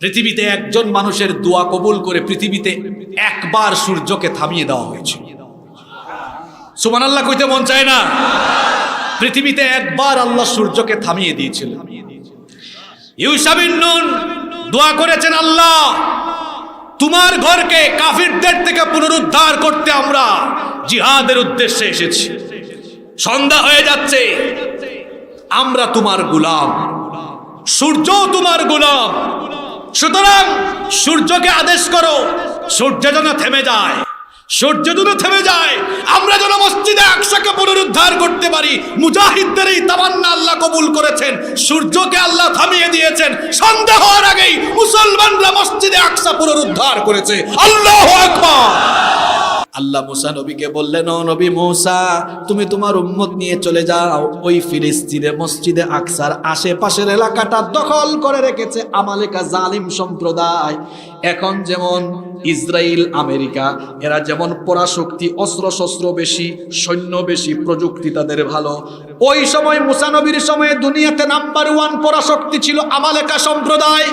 পৃথিবীতে একজন মানুষের দোয়া কবুল করে পৃথিবীতে একবার সূর্যকে থামিয়ে দেওয়া হয়েছে। সুবহানাল্লাহ কইতে মন চায় না? পৃথিবীতে একবার আল্লাহ সূর্যকে থামিয়ে দিয়েছিল। ইউশা বিন নুন দোয়া করেছেন, আল্লাহ তোমার ঘরকে কাফিরদের থেকে পুনরুদ্ধার করতে আমরা জিহাদের উদ্দেশ্যে এসেছি। সন্ধ্যা হয়ে যাচ্ছে, আমরা তোমার গোলাম, সূর্য তোমার গোলাম, সুতরাং সূর্যকে আদেশ করো সূর্য যেন থেমে যায়, সূর্য যেন থেমে যায়, আমরা যেন মসজিদে আকসাকে পুনরুদ্ধার করতে পারি। মুজাহিদদের এই তামান্না আল্লাহ কবুল করেছেন, সূর্যকে আল্লাহ থামিয়ে দিয়েছেন। সন্ধ্যা হওয়ার আগেই মুসলমানরা মসজিদে আকসা পুনরুদ্ধার করেছে। আল্লাহু আকবার। আল্লাহ মুসা নবীকে বললেন, ও নবী মুসা, তুমি তোমার উম্মত নিয়ে চলে যাও। ওই ফিলিস্তিনে মসজিদে আকসার আশেপাশের এলাকাটা দখল করে রেখেছে আমালেকা জালিম সম্প্রদায়। এখন যেমন ইসরায়েল, আমেরিকা, এরা যেমন পরাশক্তি, অস্ত্র শস্ত্র বেশি, সৈন্য বেশি, প্রযুক্তি তাদের ভালো, ওই সময় মুসা নবীর সময়ে দুনিয়াতে নাম্বার 1 পরাশক্তি ছিল আমালেকা সম্প্রদায়।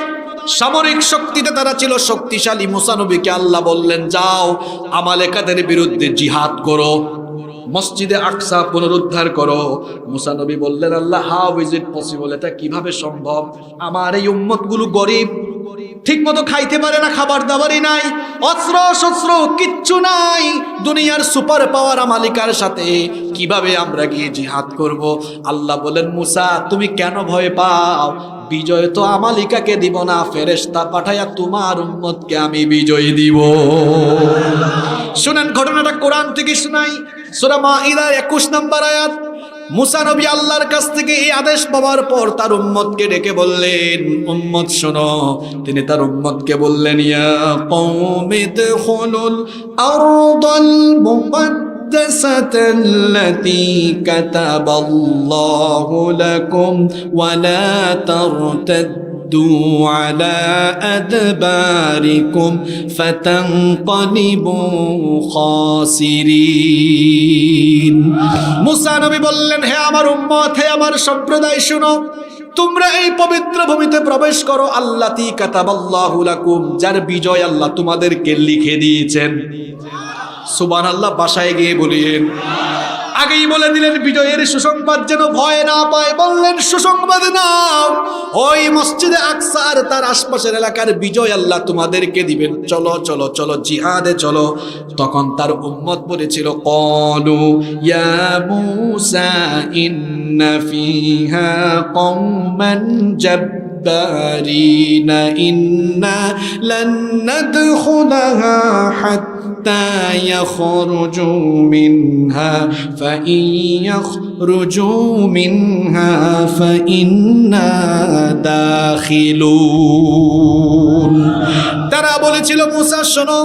সামরিক শক্তিতে তারা ছিল শক্তিশালী। মুসা নবীকে আল্লাহ বললেন, যাও আমালেকাদের বিরুদ্ধে জিহাদ করো, মসজিদে আকসা পুনরুদ্ধার করো। মুসা নবী বললেন, আল্লাহ হাউ ইজ ইট পসিবল, এটা কিভাবে সম্ভব? আমার এই উম্মত গুলো গরিব, ঠিক মতো খাইতে পারে না, খাবার দাবারই নাই, অস্ত্র শস্ত্র কিচ্ছু নাই, দুনিয়ার সুপার পাওয়ার আমালিকার সাথে কিভাবে আমরা গিয়ে জিহাদ করব? আল্লাহ বলেন, মুসা তুমি কেন ভয় পাও? বিজয় তো আমালিকাকে দিব না, ফেরেশতা পাঠায়া তোমার উম্মতকে আমি বিজয় দিব। শুনেন ঘটনাটা কোরআন থেকে শোনাই, সূরা মাঈদার 21 নম্বর আয়াত। মুসা নবী আল্লাহর কাছ থেকে এই আদেশ পাওয়ার পর তার উম্মতকে ডেকে বললেন, উম্মত শোনো। তিনি তার উম্মতকে বললেন, ইয়া কওমি দুখুলুল আরদাল মুকদ্দাসাতাল্লাতী কাতাবাল্লাহু লাকুম ওয়া লা তারতাদ্দু আলা আদবারিকুম ফাতানকালিবু খাসিরিন। মুসা নবী বললেন, হে আমার উম্মত, হে আমার সম্প্রদায়, শুনো, তোমরা এই পবিত্র ভূমিতে প্রবেশ করো আল্লাতী কাতাবাল্লাহু লাকুম, যার বিজয় আল্লাহ তোমাদেরকে লিখে দিয়েছেন। সুবহানাল্লাহ, বাসায় গিয়ে বলেন। আগেই বলে দিলেন বিজয়ের সুসংবাদ যেন ভয় না পায়, বললেন সুসংবাদ নাও, ওই মসজিদে আকসার তার আশপাশের এলাকার বিজয় আল্লাহ তোমাদেরকে দিবেন। চলো চলো চলো, জিহাদে চলো। তখন তার উম্মত বলেছিল, ক্বালু ইয়া মূসা ইন্না ফিহা কওমান জাব্বারিনা ইন্না লান নাদখুলাহা হাত্তা ইয়াখরুজু মিনহা ফাইন ইয়াখরুজু মিনহা ফাইন্না দাখিলুন। তারা বলেছিল, মুসা শোনো,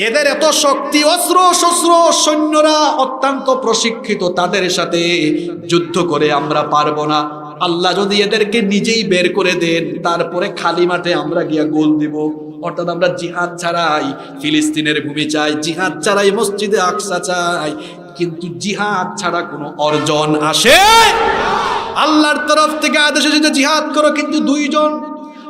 এদের এত শক্তি, অস্ত্র শস্ত্র, সৈন্যরা অত্যন্ত প্রশিক্ষিত, তাদের সাথে যুদ্ধ করে আমরা পারবো না। আল্লাহ যদি এদেরকে নিজেই বের করে দেন, তারপরে খালি মাঠে আমরা গিয়া গোল দিব। অর্থাৎ আমরা জিহাদ ছাড়াই ফিলিস্তিনের ভূমি চাই, জিহাদ ছাড়াই মসজিদে আকসা চাই, কিন্তু জিহাদ ছাড়া কোনো অর্জন আসে? আল্লাহর তরফ থেকে আদেশ এসেছে জিহাদ করো, কিন্তু দুইজন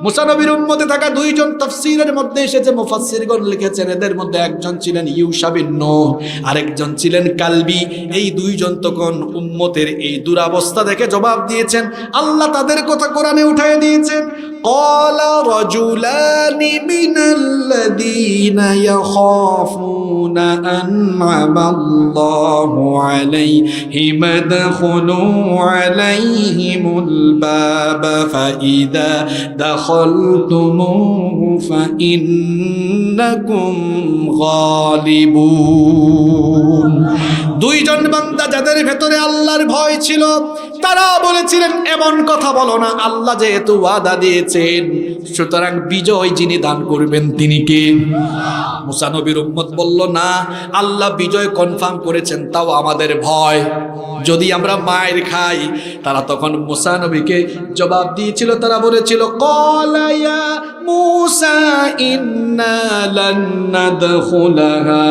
মুসা নবীর উম্মতে থাকা দুইজন তাফসীরের মধ্যে এসেছে, মুফাসসিরগণ লিখেছেন এদের মধ্যে একজন ছিলেন ইউশা বিন নূন, আরেকজন ছিলেন কালবি। এই দুইজন তখন উম্মতের এই দুরবস্থা দেখে জবাব দিয়েছেন। আল্লাহ তাদের কথা কোরআনে উঠিয়ে দিয়েছেন, ক্বালা রাজুলানি মিনাল্লাযীনা ইয়াখাফুনা আন'আমাল্লাহু আলাইহিম আদখুলু আলাইহিমুল বাবা ফাইদা দাখালতুমুহু ফাইন্নাকুম গালিবুন। দুইজন বান্দা যাদের ভেতরে আল্লাহর ভয় ছিল, তারা বলেছিলেন, এমন কথা বলো না, আল্লাহ যেহেতু ওয়াদা দিয়েছেন, সুতরাং বিজয় যিনি দান করবেন তিনি কে? মুসা নবীর উম্মত বলল, না, আল্লাহ বিজয় কনফার্ম করেছেন, তাও আমাদের ভয়, যদি আমরা মায়ের খাই। তারা তখন মুসা নবীকে জবাব দিয়েছিল, তারা বলেছিল, ক্বালা ইয়া মূসা ইন্না লান নাদখুলাহা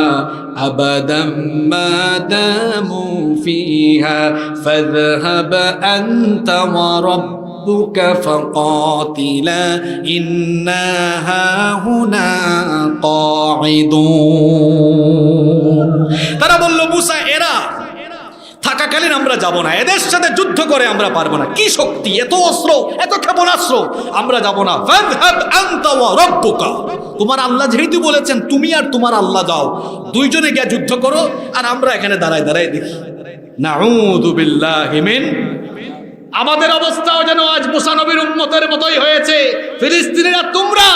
আবাদাম মা দামু ফিহা ফাযহাব আনতা ওয়া রাব্বুকা ফাকাতিলা ইন্না হাহুনা কাঈদুন। তারা বলল মুসা এরা থাকাকালীন আমরা যাব না, এদের সাথে যুদ্ধ করে আমরা পারবো না, কি শক্তি, এত অস্ত্র, এত ক্ষেপণাস্ত্র, আমরা যাব না। ফাযহাব আনতা ওয়া রাব্বুকা, তোমার আল্লাহ যেহেতু বলেছেন তুমি আর তোমার আল্লাহ যাও, দুইজনে গিয়ে যুদ্ধ করো আর আমরা এখানে দাঁড়ায় দাঁড়ায় দেখি। নাউযু বিল্লাহি মিন, আমাদের অবস্থাও যেন আজ মুসা নবীর উম্মতের মতোই হয়েছে। ফিলিস্তিনিরা তোমরা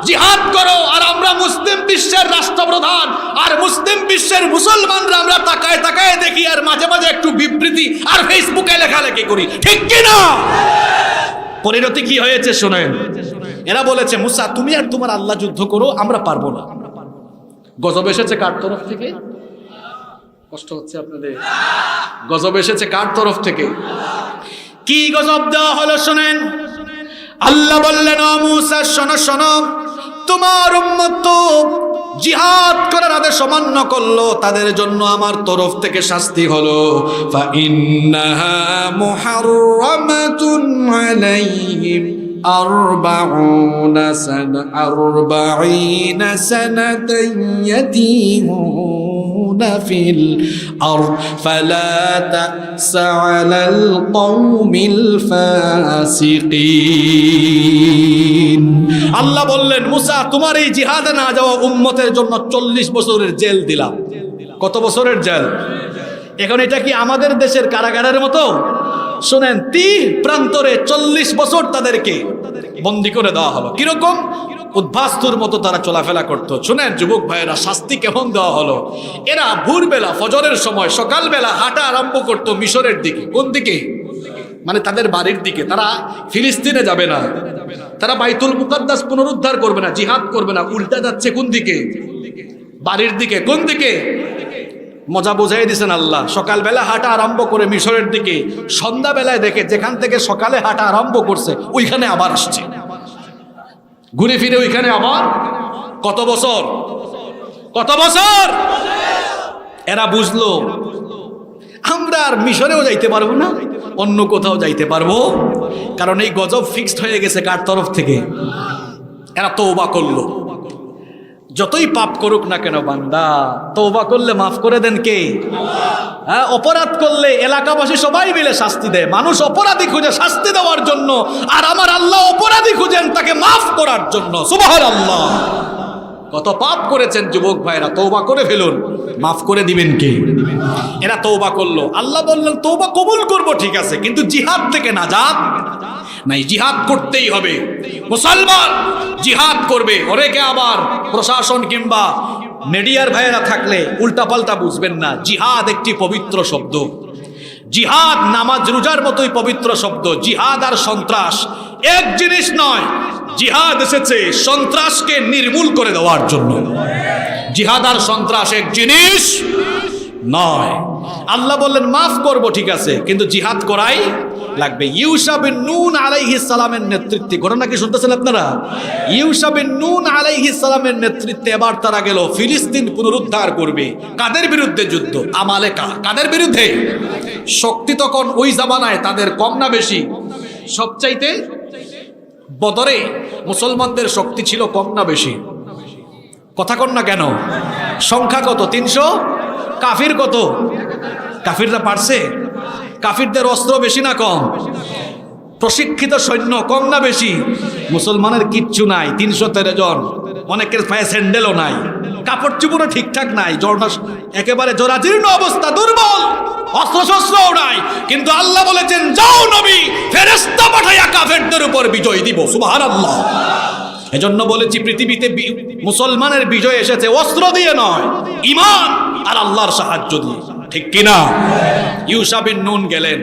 জিহাদ করো আর আমরা মুসলিম বিশ্বের রাষ্ট্রপ্রধান আর মুসলিম বিশ্বের মুসলমানরা আমরা তাকায় তাকায় দেখি আর মাঝে মাঝে একটু বিবৃতি আর ফেসবুকে লেখালেখি করি, ঠিক কি না? পরিণতি কি হয়েছে শোনেন। এরা বলেছে মুসা তুমি আর তোমার আল্লাহ যুদ্ধ করো, আমরা পারবো না। গজব এসেছে কার তরফ থেকে? কষ্ট হচ্ছে আপনাদের? গজব এসেছে কার তরফ থেকে? কি গজব দেওয়া হলো শোনেন। আল্লাহ বললেন ও মুসা শোনো শোনো, তোমার উম্মত তো জিহাদ করার আদেশ অমান্য করলো, তাদের জন্য আমার তরফ থেকে শাস্তি হলো ফাইন্নাহা মুহাররামাতুন আলাইহিম আরবাঈনা সানাতান ইয়াতীহুনা ফিল আরদ ফালা তা'সা আলাল কওমিল ফাসিকিন। আল্লাহ বললেন মুসা তোমার এই জিহাদে না যাওয়া উম্মতের জন্য 40 বছরের জেল দিলাম। কত বছরের জেল? এখন এটা কি আমাদের দেশের কারাগারের মতো? শুনেন, তীর প্রান্তরে 40 বছর তাদেরকে বন্দী করে দেওয়া হলো। কিরকম? উদ্ভাস্তুর মতো তারা চলাফেরা করতো। শুনেন যুবক ভাইয়েরা, শাস্তি কেমন দেওয়া হলো। এরা ভোরবেলা ফজরের সময় সকালবেলা হাঁটা আরম্ভ করতো মিশরের দিকে। কোন দিকে? মানে তাদের বাড়ির দিকে। তারা ফিলিস্তিনে যাবে না, তারা বাইতুল মুকাদ্দাস পুনরুদ্ধার করবে না, জিহাদ করবে না, উল্টা যাচ্ছে কোন দিকে? বাড়ির দিকে। কোন দিকে? মজা বোঝাই দিছেন আল্লাহ। সকালবেলা হাঁটা আরম্ভ করে মিশরের দিকে, সন্ধ্যাবেলায় দেখে যেখান থেকে সকালে হাঁটা আরম্ভ করছে ওইখানে আবার আসছে, ঘুরে ফিরে ওইখানে আবার। কত বছর? কত বছর? এরা বুঝলো আমরা আর মিশরেও যাইতে পারবো না, অন্য কোথাও যাইতে পারবো, কারণ এই গজব ফিক্সড হয়ে গেছে কার তরফ থেকে? এরা তওবা করলো। যতই পাপ করুক না কেন বান্দা, তওবা করলে মাফ করে দেন কে? হ্যাঁ, অপরাধ করলে এলাকাবাসী সবাই মিলে শাস্তি দেয়। মানুষ অপরাধী খুঁজে শাস্তি দেওয়ার জন্য, আর আমার আল্লাহ অপরাধী খুঁজেন তাকে মাফ করার জন্য। সুবহানাল্লাহ। কত পাপ করেছেন যুবক ভাইরা, তওবা করে ফেলুন, মাফ করে দিবেন কে? এরা তওবা করলো। আল্লাহ বললেন তওবা কবুল করব, ঠিক আছে, কিন্তু জিহাদ থেকে নাজাত নাই, জিহাদ করতেই হবে। মুসলমান জিহাদ করবে। অনেকে আবার প্রশাসন কিংবা মিডিয়ার ভাইয়েরা থাকলে উল্টাপাল্টা বুঝবেন না। জিহাদ একটি পবিত্র শব্দ। জিহাদ নামাজ রোজার মতোই পবিত্র শব্দ। জিহাদ আর সন্ত্রাস এক জিনিস নয়। জিহাদ এসেছে সন্ত্রাসকে নির্মূল করে দেওয়ার জন্য। জিহাদ আর সন্ত্রাস এক জিনিস নয়। আল্লাহ বললেন মাফ করব, ঠিক আছে, কিন্তু জিহাদ করাই লাগবে। ইউশা বিন নুন আলাইহিস সালামের নেতৃত্বে, ঘটনা কি শুনতেছেন আপনারা? ইউশা বিন নুন আলাইহিস সালামের নেতৃত্বে এবার তারা গেল ফিলিস্তিন পুনরুদ্ধার করবে। কাদের বিরুদ্ধে যুদ্ধ? আমালেকা। কাদের বিরুদ্ধে? শক্তি তখন ওই জামানায় তাদের কম না বেশি? সবচাইতে বদরে মুসলমানদের শক্তি ছিল কম না বেশি? কথা কন না কেন? সংখ্যা কত? 300। কাফির কত? কাফিররা পারছে? কাফিরদের অস্ত্র বেশি না কম? প্রশিক্ষিত সৈন্য কম না বেশি? মুসলমানের কিচ্ছু নাই, 313 জন। অনেকের পায়ে স্যান্ডেলও নাই, কাপড় চুপড়ও ঠিকঠাক নাই, একেবারে জরাজীর্ণ অবস্থা, দুর্বল, অস্ত্রশস্ত্রও নাই। কিন্তু আল্লাহ বলেছেন যাও নবী, ফেরেশতা পাঠাইয়া কাফেরদের উপর বিজয় দিব। সুবহানাল্লাহ। এজন্য বলেছি পৃথিবীতে মুসলমানের বিজয় এসেছে অস্ত্র দিয়ে নয়, ঈমান আর আল্লাহর সাহায্য দিয়ে, ঠিক কিনা? ইউশা বিন নুন গেলেন,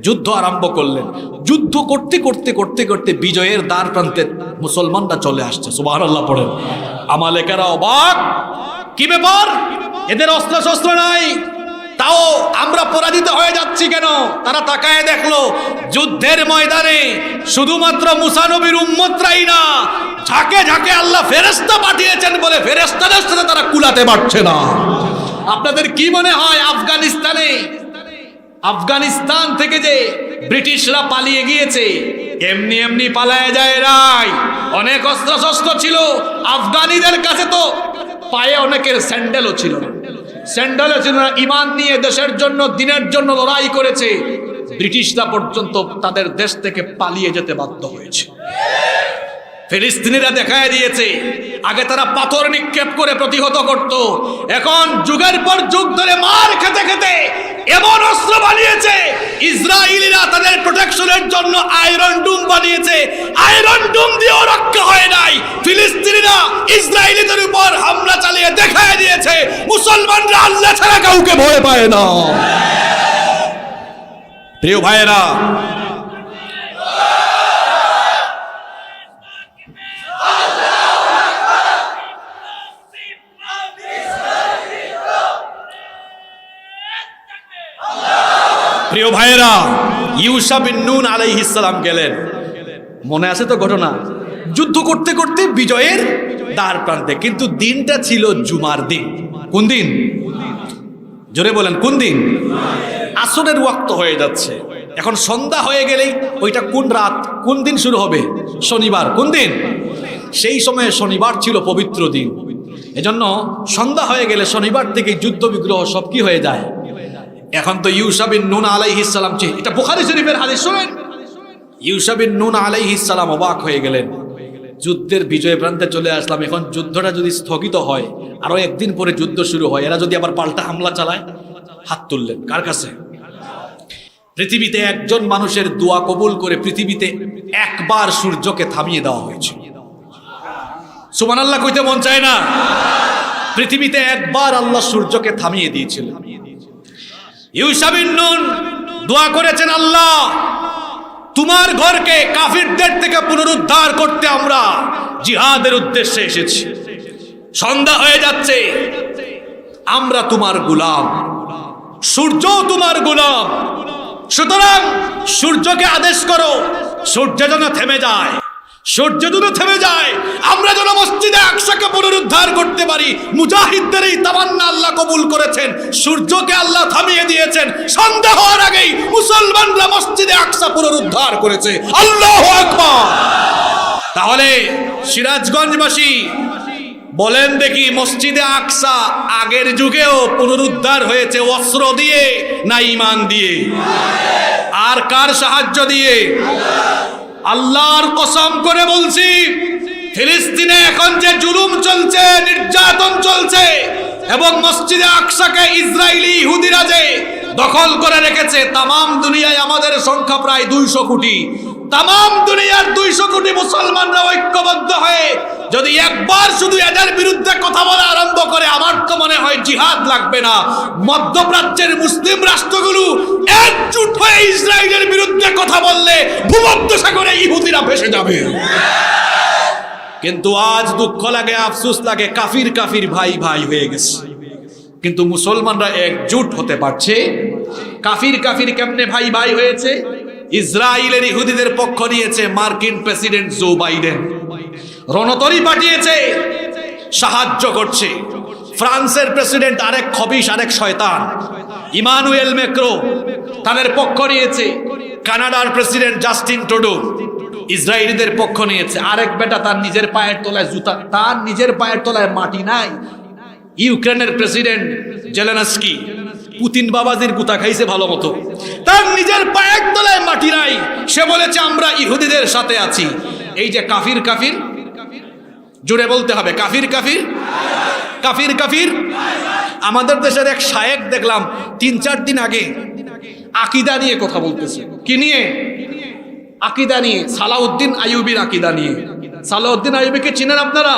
যুদ্ধ আরম্ভ করলেন। যুদ্ধ করতে করতে করতে করতে বিজয়ের দ্বার প্রান্তে মুসলমানরা চলে আসছে। সুবহানাল্লাহ পড়েন। আমালেকারা অবাক, কি ব্যাপার, এদের অস্ত্র শস্ত্র নাই, তাও আমরা পরাজিত হয়ে যাচ্ছি কেন? তারা তাকায় দেখলো যুদ্ধের ময়দানে শুধুমাত্র মুসা নবীর উম্মতরাই না, ঝাঁকে ঝাঁকে আল্লাহ ফেরেশতা পাঠিয়েছেন বলে ফেরেশতাদের সাথে তারা কুলাতে পারছে না। আপনাদের কি মনে হয় আফগানিস্তান থেকে যে ব্রিটিশরা পালিয়ে গিয়েছে, এমনি এমনি পালায় যায় নাই। অনেক অস্ত্র শস্ত্র ছিল আফগানিদের কাছে, তো পায়ে অনেকের স্যান্ডেলও ছিল না, ঈমান নিয়ে দেশের জন্য দিনের জন্য লড়াই করেছে। ব্রিটিশরা পর্যন্ত তাদের দেশ থেকে পালিয়ে যেতে বাধ্য হয়েছে। ফিলিস্তিনিরা দেখায় দিয়েছে, আগে তারা পাথর নিক্ষেপ করে প্রতিহত করত, এখন যুগের পর যুগ ধরে মার খেতে খেতে এমন অস্ত্র বানিয়েছে। ইসরায়েলিরা তাদের প্রোটেকশনের জন্য আয়রন ডুম বানিয়েছে, আয়রন ডুম দিয়েও রক্ষা হয় নাই। ফিলিস্তিনিরা ইসরায়েলিদের উপর হামলা চালিয়ে দেখায় দিয়েছে মুসলমানরা আল্লাহ ছাড়া কাউকে ভয় পায় না। প্রিয় ভাইয়েরা, প্রিয় ভাইয়েরা, ইউসা বিন নুন আলাইহিস সালাম গেলেন, মনে আছে তো ঘটনা, যুদ্ধ করতে করতে বিজয়ের দ্বার প্রান্তে। কিন্তু দিনটা ছিল জুমার দিন। কোন দিন? জোরে বলেন, কোন দিন? আসরের ওয়াক্ত হয়ে যাচ্ছে, এখন সন্ধ্যা হয়ে গেলেই ওইটা কোন রাত, কোন দিন শুরু হবে? শনিবার। কোন দিন? সেই সময়ে শনিবার ছিল পবিত্র দিন। এজন্য সন্ধ্যা হয়ে গেলে শনিবার থেকে যুদ্ধ বিগ্রহ সব কি হয়ে যায়। এখন তো ইউসা বিন নুন আলাইহিস সালাম, এটা বুখারী শরীফের হাদিস, শুনেন। ইউসা বিন নুন আলাইহিস সালাম অবাক হয়ে গেলেন, যুদ্ধের বিজয় প্রান্তে চলে আসলাম, এখন যুদ্ধটা যদি স্থগিত হয়, আরো একদিন পরে যুদ্ধ শুরু হয়, এরা যদি আবার পাল্টা হামলা চালায়। হাত তুললেন কার কাছে? পৃথিবীতে একজন মানুষের দোয়া কবুল করে পৃথিবীতে একবার সূর্যকে থামিয়ে দেওয়া হয়েছে। সুবহানাল্লাহ কইতে মন চায় না? পৃথিবীতে একবার আল্লাহ সূর্যকে থামিয়ে দিয়েছিলেন। ইউসা বিন নুন দোয়া করেছেন, আল্লাহ তোমার ঘরকে কাফিরদের থেকে পুনরুদ্ধার করতে আমরা জিহাদের উদ্দেশ্যে এসেছি। সন্ধ্যা হয়ে যাচ্ছে, আমরা তোমার গোলাম, সূর্য তোমার গোলাম, সুতরাং সূর্যকে আদেশ করো সূর্য যেন থেমে যায়, সূর্য যেন থেমে যায়, আমরা যেন মসজিদে আকসাকে পুনরুদ্ধার করতে পারি। মুজাহিদদের এই তামান্না আল্লাহ কবুল করেছেন, সূর্যকে আল্লাহ থামিয়ে দিয়েছেন। সন্ধ্যা হওয়ার আগেই মুসলমানরা মসজিদে আকসা পুনরুদ্ধার করেছে। আল্লাহু আকবার। তাহলে সিরাজগঞ্জবাসী বলেন দেখি, মসজিদে আকসা আগের যুগেও পুনরুদ্ধার হয়েছে অস্ত্র দিয়ে না ঈমান দিয়ে? আর কার সাহায্য দিয়ে? আল্লাহর কসম করে বলছি, ফিলিস্তিনে এখন যে জুলুম চলছে, নির্যাতন চলছে, এবং মসজিদে আকসাকে ইসরায়েলি ইহুদিরা যে দখল করে রেখেছে, তামাম দুনিয়ায় আমাদের সংখ্যা প্রায় 200 কোটি। তামাম দুনিয়ার 200 কোটি মুসলমানরা ঐক্যবদ্ধ হয়ে যদি একবার শুধু এদের বিরুদ্ধে কথা বলা আরম্ভ করে, আমার তো মনে হয় জিহাদ লাগবে না। মধ্যপ্রাচ্যের মুসলিম রাষ্ট্রগুলো একজোট হয়ে ইসরায়েলের বিরুদ্ধে কথা বললে ভূমধ্যসাগরে ইহুদিরা ভেসে যাবে। কিন্তু আজ দুঃখ লাগে, আফসোস লাগে, কাফির কাফির ভাই ভাই হয়ে গেছে, কিন্তু মুসলমানরা একজোট হতে পারছে। কাফির কাফির কেমনে ভাই ভাই হয়েছে? ইসরায়েলের ইহুদিদের পক্ষ নিয়েছে মার্কিন প্রেসিডেন্ট জো বাইডেন, রণতরী পাঠিয়েছে, সাহায্য করছে। ফ্রান্সের প্রেসিডেন্ট আরেক খবিশ, আরেক শয়তান, ইমানুয়েল ম্যাক্রো, তাদের পক্ষ নিয়েছে। কানাডার প্রেসিডেন্ট জাস্টিন ট্রুডো ইসরায়েলিদের পক্ষ নিয়েছে। আরেক বেটা, তার নিজের পায়ের তলায় জুতা, তার নিজের পায়ের তলায় মাটি নাই। ইউক্রেনের প্রেসিডেন্ট জেলেনস্কি, পুতিন বাবাজির গুতা খাইছে ভালো মতো, তার নিজের পায়ের তলায় মাটি নাই, সে বলেছে আমরা ইহুদিদের সাথে আছি। এই যে কাফির কাফির, জুড়ে বলতে হবে, কাফির কাফির, কাফির কাফির। আমাদের দেশের এক শায়েখ দেখলাম 3-4 দিন আগে আকীদা নিয়ে কথা বলতেছে। কি নিয়ে? আকীদা নিয়ে, সালাউদ্দিন আইয়ুবীর আকীদা নিয়ে। সালাউদ্দিন আইয়ুবীকে চিনেন আপনারা?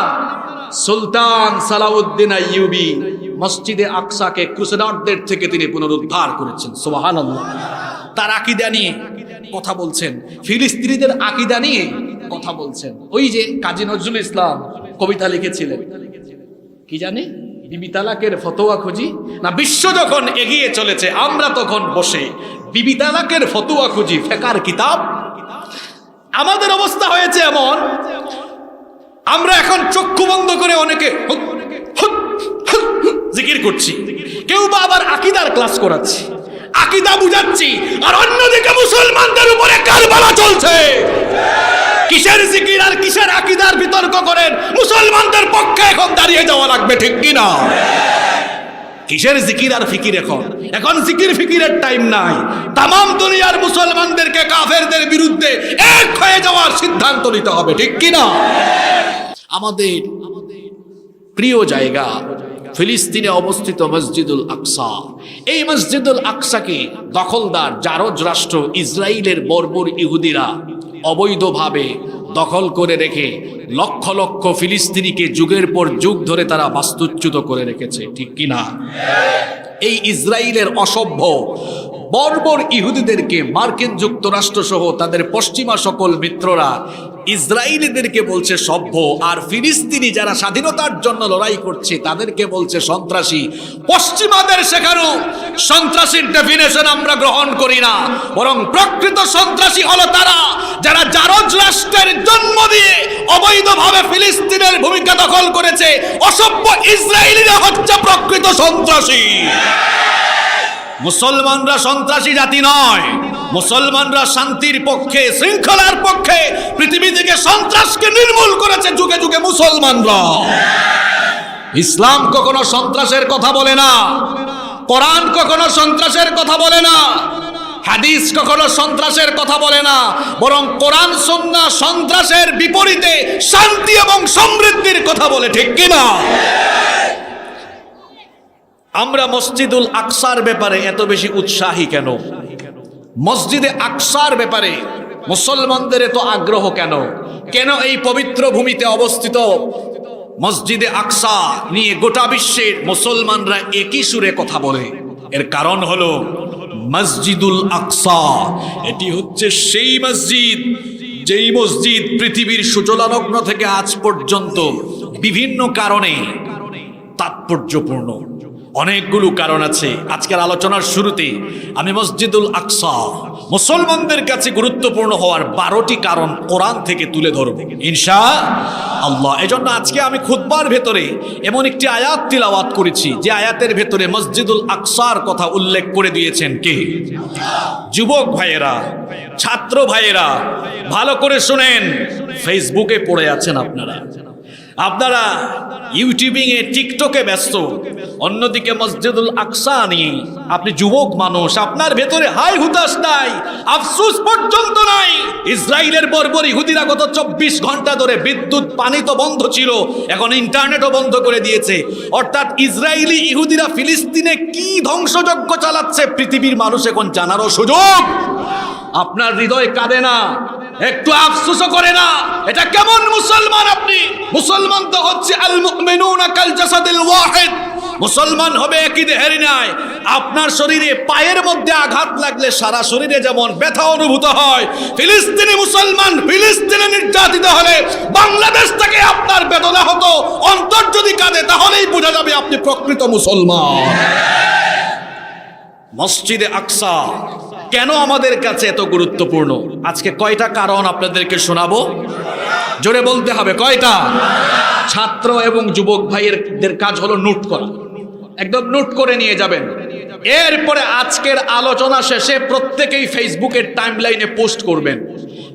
সুলতান সালাউদ্দিন আইয়ুবী মসজিদে আকসাকে ক্রুসেডারদের থেকে তিনি পুনরুদ্ধার করেছেন। সুবহানাল্লাহ। তার আকীদা নিয়ে কথা বলছেন, ফিলিস্তিনিদের আকীদা নিয়ে কথা বলছেন। ওই যে কাজী নজরুল ইসলাম কবিতা লিখেছিলেন, কি জানি, বিবি তালাকের ফতোয়া খুঁজি না, বিশ্ব যখন এগিয়ে চলেছে আমরা তখন বসে বিবি তালাকের ফতোয়া খুঁজি, ফেকার কিতাব। আমাদের অবস্থা হয়েছে এমন, আমরা এখন চক্ষু বন্ধ করে অনেকে জিকির করছি, কেউ বা আবার আকীদার ক্লাস করাচ্ছি, আকীদা বুঝাচ্ছি, আর অন্যদিকে মুসলমানদের উপরে কারবালা চলছে। কিসের জিকির আর কিসের আকীদার বিতর্ক করেন? মুসলমানদের পক্ষে এখন দাঁড়িয়ে যাওয়া লাগবে, ঠিক কি না? কিসের জিকির আর ফিকির? এখন জিকির ফিকিরের টাইম নাই। তামাম দুনিয়ার মুসলমানদেরকে কাফেরদের বিরুদ্ধে এক হয়ে যাওয়ার সিদ্ধান্ত নিতে হবে, ঠিক কি না? আমাদের প্রিয় জায়গা ফিলিস্তিনে অবস্থিত মসজিদুল আকসা। এই মসজিদুল আকসাকে দখলদার জারজ রাষ্ট্র ইসরায়েলের বর্বর ইহুদিরা অবৈধভাবে দখল করে রেখে লক্ষ লক্ষ ফিলিস্তিনিকে যুগের পর যুগ ধরে তারা বাস্তুচ্যুত করে রেখেছে, ঠিক কিনা? এই ইসরায়েলের অসভ্য বর্বর ইহুদিদেরকে মার্কিন যুক্তরাষ্ট্র সহ তাদের পশ্চিমা সকল মিত্ররা ইসরায়েলিদেরকে বলছে সভ্য, আর ফিলিস্তিনি যারা স্বাধীনতার জন্য লড়াই করছে তাদেরকে বলছে সন্ত্রাসী। পশ্চিমাদের শেখানো সন্ত্রাসীর ডেফিনেশন আমরা গ্রহণ করি না, বরং প্রকৃত সন্ত্রাসী হলো তারা যারা জারজ রাষ্ট্রের জন্ম দিয়ে অবৈধভাবে ফিলিস্তিনের ভূমিকা দখল করেছে। অসভ্য ইসরায়েলিরা হচ্ছে প্রকৃত সন্ত্রাসী। মুসলমানরা সন্ত্রাসী জাতি নয়, মুসলমানরা শান্তির পক্ষে, শৃঙ্খলার পক্ষে, পৃথিবী থেকে সন্ত্রাসকে নির্মূল করেছে যুগে যুগে মুসলমানরা। ইসলাম কখনো সন্ত্রাসের কথা বলে না, কোরআন কখনো সন্ত্রাসের কথা বলে না, হাদিস কখনো সন্ত্রাসের কথা বলে না, বরং কোরআন সুন্নাহ সন্ত্রাসের বিপরীতে শান্তি এবং সমৃদ্ধির কথা বলে, ঠিক কিনা? আমরা মসজিদুল আকসার ব্যাপারে এত বেশি উৎসাহী কেন? মসজিদে আকসার ব্যাপারে মুসলমানদের এত আগ্রহ কেন? কেন এই পবিত্র ভূমিতে অবস্থিত মসজিদে আকসা নিয়ে গোটা বিশ্বের মুসলমানরা একই সুরে কথা বলে? এর কারণ হলো মসজিদুল আকসা এটি হচ্ছে সেই মসজিদ, যেই মসজিদ পৃথিবীর সূচনালগ্ন থেকে আজ পর্যন্ত বিভিন্ন কারণে তাৎপর্যপূর্ণ। অনেকগুলো কারণ আছে। আজকের আলোচনার শুরুতে আমি মসজিদুল আকসা মুসলমানদের কাছে গুরুত্বপূর্ণ হওয়ার 12টি কারণ কোরআন থেকে তুলে ধরব ইনশাআল্লাহ। এজন্য আজকে আমি খুতবার ভেতরে এমন একটি আয়াত তিলাওয়াত করেছি যে আয়াতের ভেতরে মসজিদুল আকসার কথা উল্লেখ করে দিয়েছেন কে? যুবক ভাইয়েরা, ছাত্র ভাইয়েরা, ভালো করে শুনেন। ফেসবুকে পড়ে আছেন আপনারা ইউটিউবিং এ, টিকটকে ব্যস্ত, অন্যদিকে মসজিদুল আকসা নিয়ে আপনি যুবক মানুষ, আপনার ভেতরে হাই হুতাশ নাই, আফসোস পর্যন্ত নাই। ইসরায়েলের বর্বর ইহুদিরা গত 24 ঘন্টা ধরে বিদ্যুৎ, পানি তো বন্ধ ছিল, এখন ইন্টারনেটও বন্ধ করে দিয়েছে। অর্থাৎ ইসরায়েলি ইহুদিরা ফিলিস্তিনে কি ধ্বংসযজ্ঞ চালাচ্ছে পৃথিবীর মানুষ এখন জানারও সুযোগ। আপনার হৃদয় কাঁদে না, একটু আফসোসও করে না? এটা কেমন মুসলমান আপনি? মুসলমান তো হচ্ছে আল মুমিনুনা কাল জাসাদিল ওয়াহিদ, মুসলমান হবে একই দেহের ন্যায়। আপনার শরীরে পায়ের মধ্যে আঘাত লাগলে সারা শরীরে যেমন ব্যথা অনুভূত হয়, ফিলিস্তিনি মুসলমান ফিলিস্তিনে নির্যাতিত হলে বাংলাদেশ থেকে আপনার বেদনা হতো। অন্তর যদি কাঁদে তাহলেই বোঝা যাবে আপনি প্রকৃত মুসলমান। মসজিদে আকসা কেন আমাদের কাছে এত গুরুত্বপূর্ণ? আজকে কয়টা কারণ আপনাদেরকে শোনাবো, জোরে বলতে হবে কয়টা। ছাত্র এবং যুবক ভাইয়ের কাজ হলো নোট করা, একদম নোট করে নিয়ে যাবেন। এরপরে আজকের আলোচনা শেষে প্রত্যেকেই ফেসবুকের টাইমলাইনে পোস্ট করবেন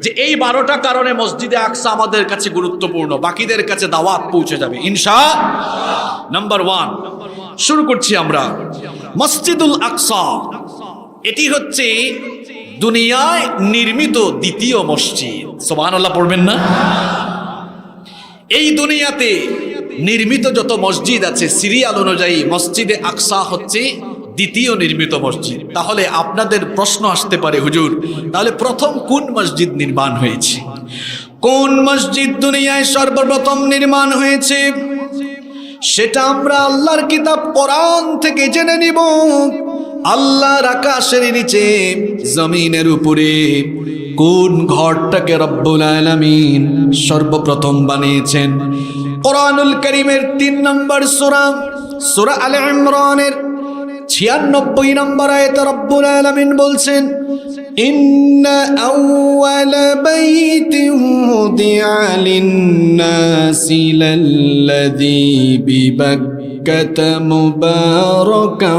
যে এই 12টা কারণে মসজিদে আকসা আমাদের কাছে গুরুত্বপূর্ণ, বাকিদের কাছে দাওয়াত পৌঁছে যাবে ইনশাআল্লাহ। নাম্বার 1 শুরু করছি আমরা। মসজিদুল আকসা এটি হচ্ছে দুনিয়ায় নির্মিত দ্বিতীয় মসজিদ। সুবহানাল্লাহ পড়বেন না? এই দুনিয়াতে নির্মিত যত মসজিদ আছে সিরিয়াল অনুযায়ী মসজিদে আকসা হচ্ছে দ্বিতীয় নির্মিত মসজিদ। তাহলে আপনাদের প্রশ্ন আসতে পারে, হুজুর তাহলে প্রথম কোন মসজিদ নির্মাণ হয়েছে? কোন মসজিদ দুনিয়ায় সর্বপ্রথম নির্মাণ হয়েছে সেটা আমরা আল্লাহর কিতাব কোরআন থেকে জেনে নিব। আল্লাহর আকাশের নিচে জমিনের উপরে কোন ঘরটাকে রব্বুল আলামিন সর্বপ্রথম বানিয়েছেন? কোরআনুল কারীমের 3 নম্বর সূরা, সূরা আলে ইমরানের 96 নম্বর আয়াতে রব্বুল আলামিন বলছেন, ইন্না আউওয়ালা বাইতিন উদিআ লিন-নাসি লাল্লাযী বিবাক্কাতা ببكة مباركا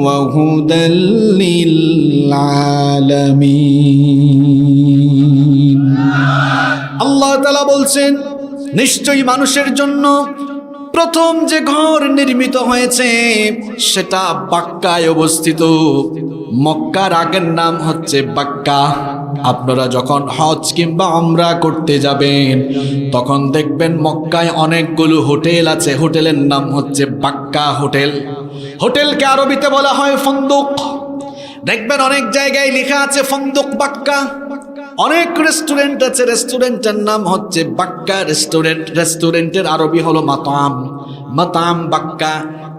وهدى للعالمين আল্লাহ তাআলা বলছেন নিশ্চয়ই মানুষের জন্য প্রথম যে ঘর নির্মিত হয়েছে সেটা বাক্কায় অবস্থিত। মক্কার আগের নাম হচ্ছে বাক্কা। আপনারা যখন হজ কিংবা উমরা করতে যাবেন তখন দেখবেন মক্কায় অনেকগুলো হোটেল আছে, হোটেলের নাম হচ্ছে বাক্কা হোটেল। হোটেলকে আরবিতে বলা হয় ফন্দুক। দেখবেন অনেক জায়গায় লেখা আছে ফন্দুক বাক্কা। অনেক রেস্টুরেন্ট আছে, রেস্টুরেন্টের নাম হচ্ছে বাক্কা রেস্টুরেন্ট। রেস্টুরেন্টের আরবি হলো মাতাম, মাতাম বাক্কা।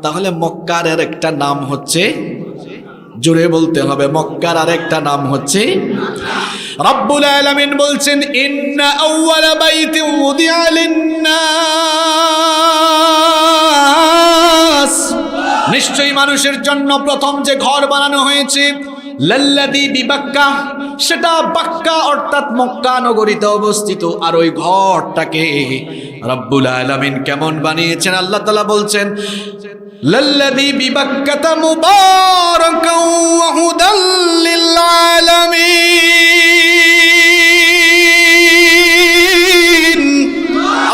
তাহলে মক্কার আর একটা নাম হচ্ছে, জোরে বলতে হবে, মক্কার আর একটা নাম হচ্ছে। রব্বুল আলামিন বলছেন ইন্না আউওয়ালা বাইতিন উদিআ লিন-নাস, নিশ্চয়ই মানুষের জন্য প্রথম যে ঘর বানানো হয়েছে লাল্লাযী বিবাক্কা, সেটা বাক্কা অর্থাৎ মক্কা নগরীতে অবস্থিত। আর ওই ঘরটাকে রব্বুল আলামিন কেমন বানিয়েছেন আল্লাহ তাআলা বলছেন লাল্লাযী বিবাক্কাতা মুবারাকাও ওয়া হুদাল লিল আলামিন।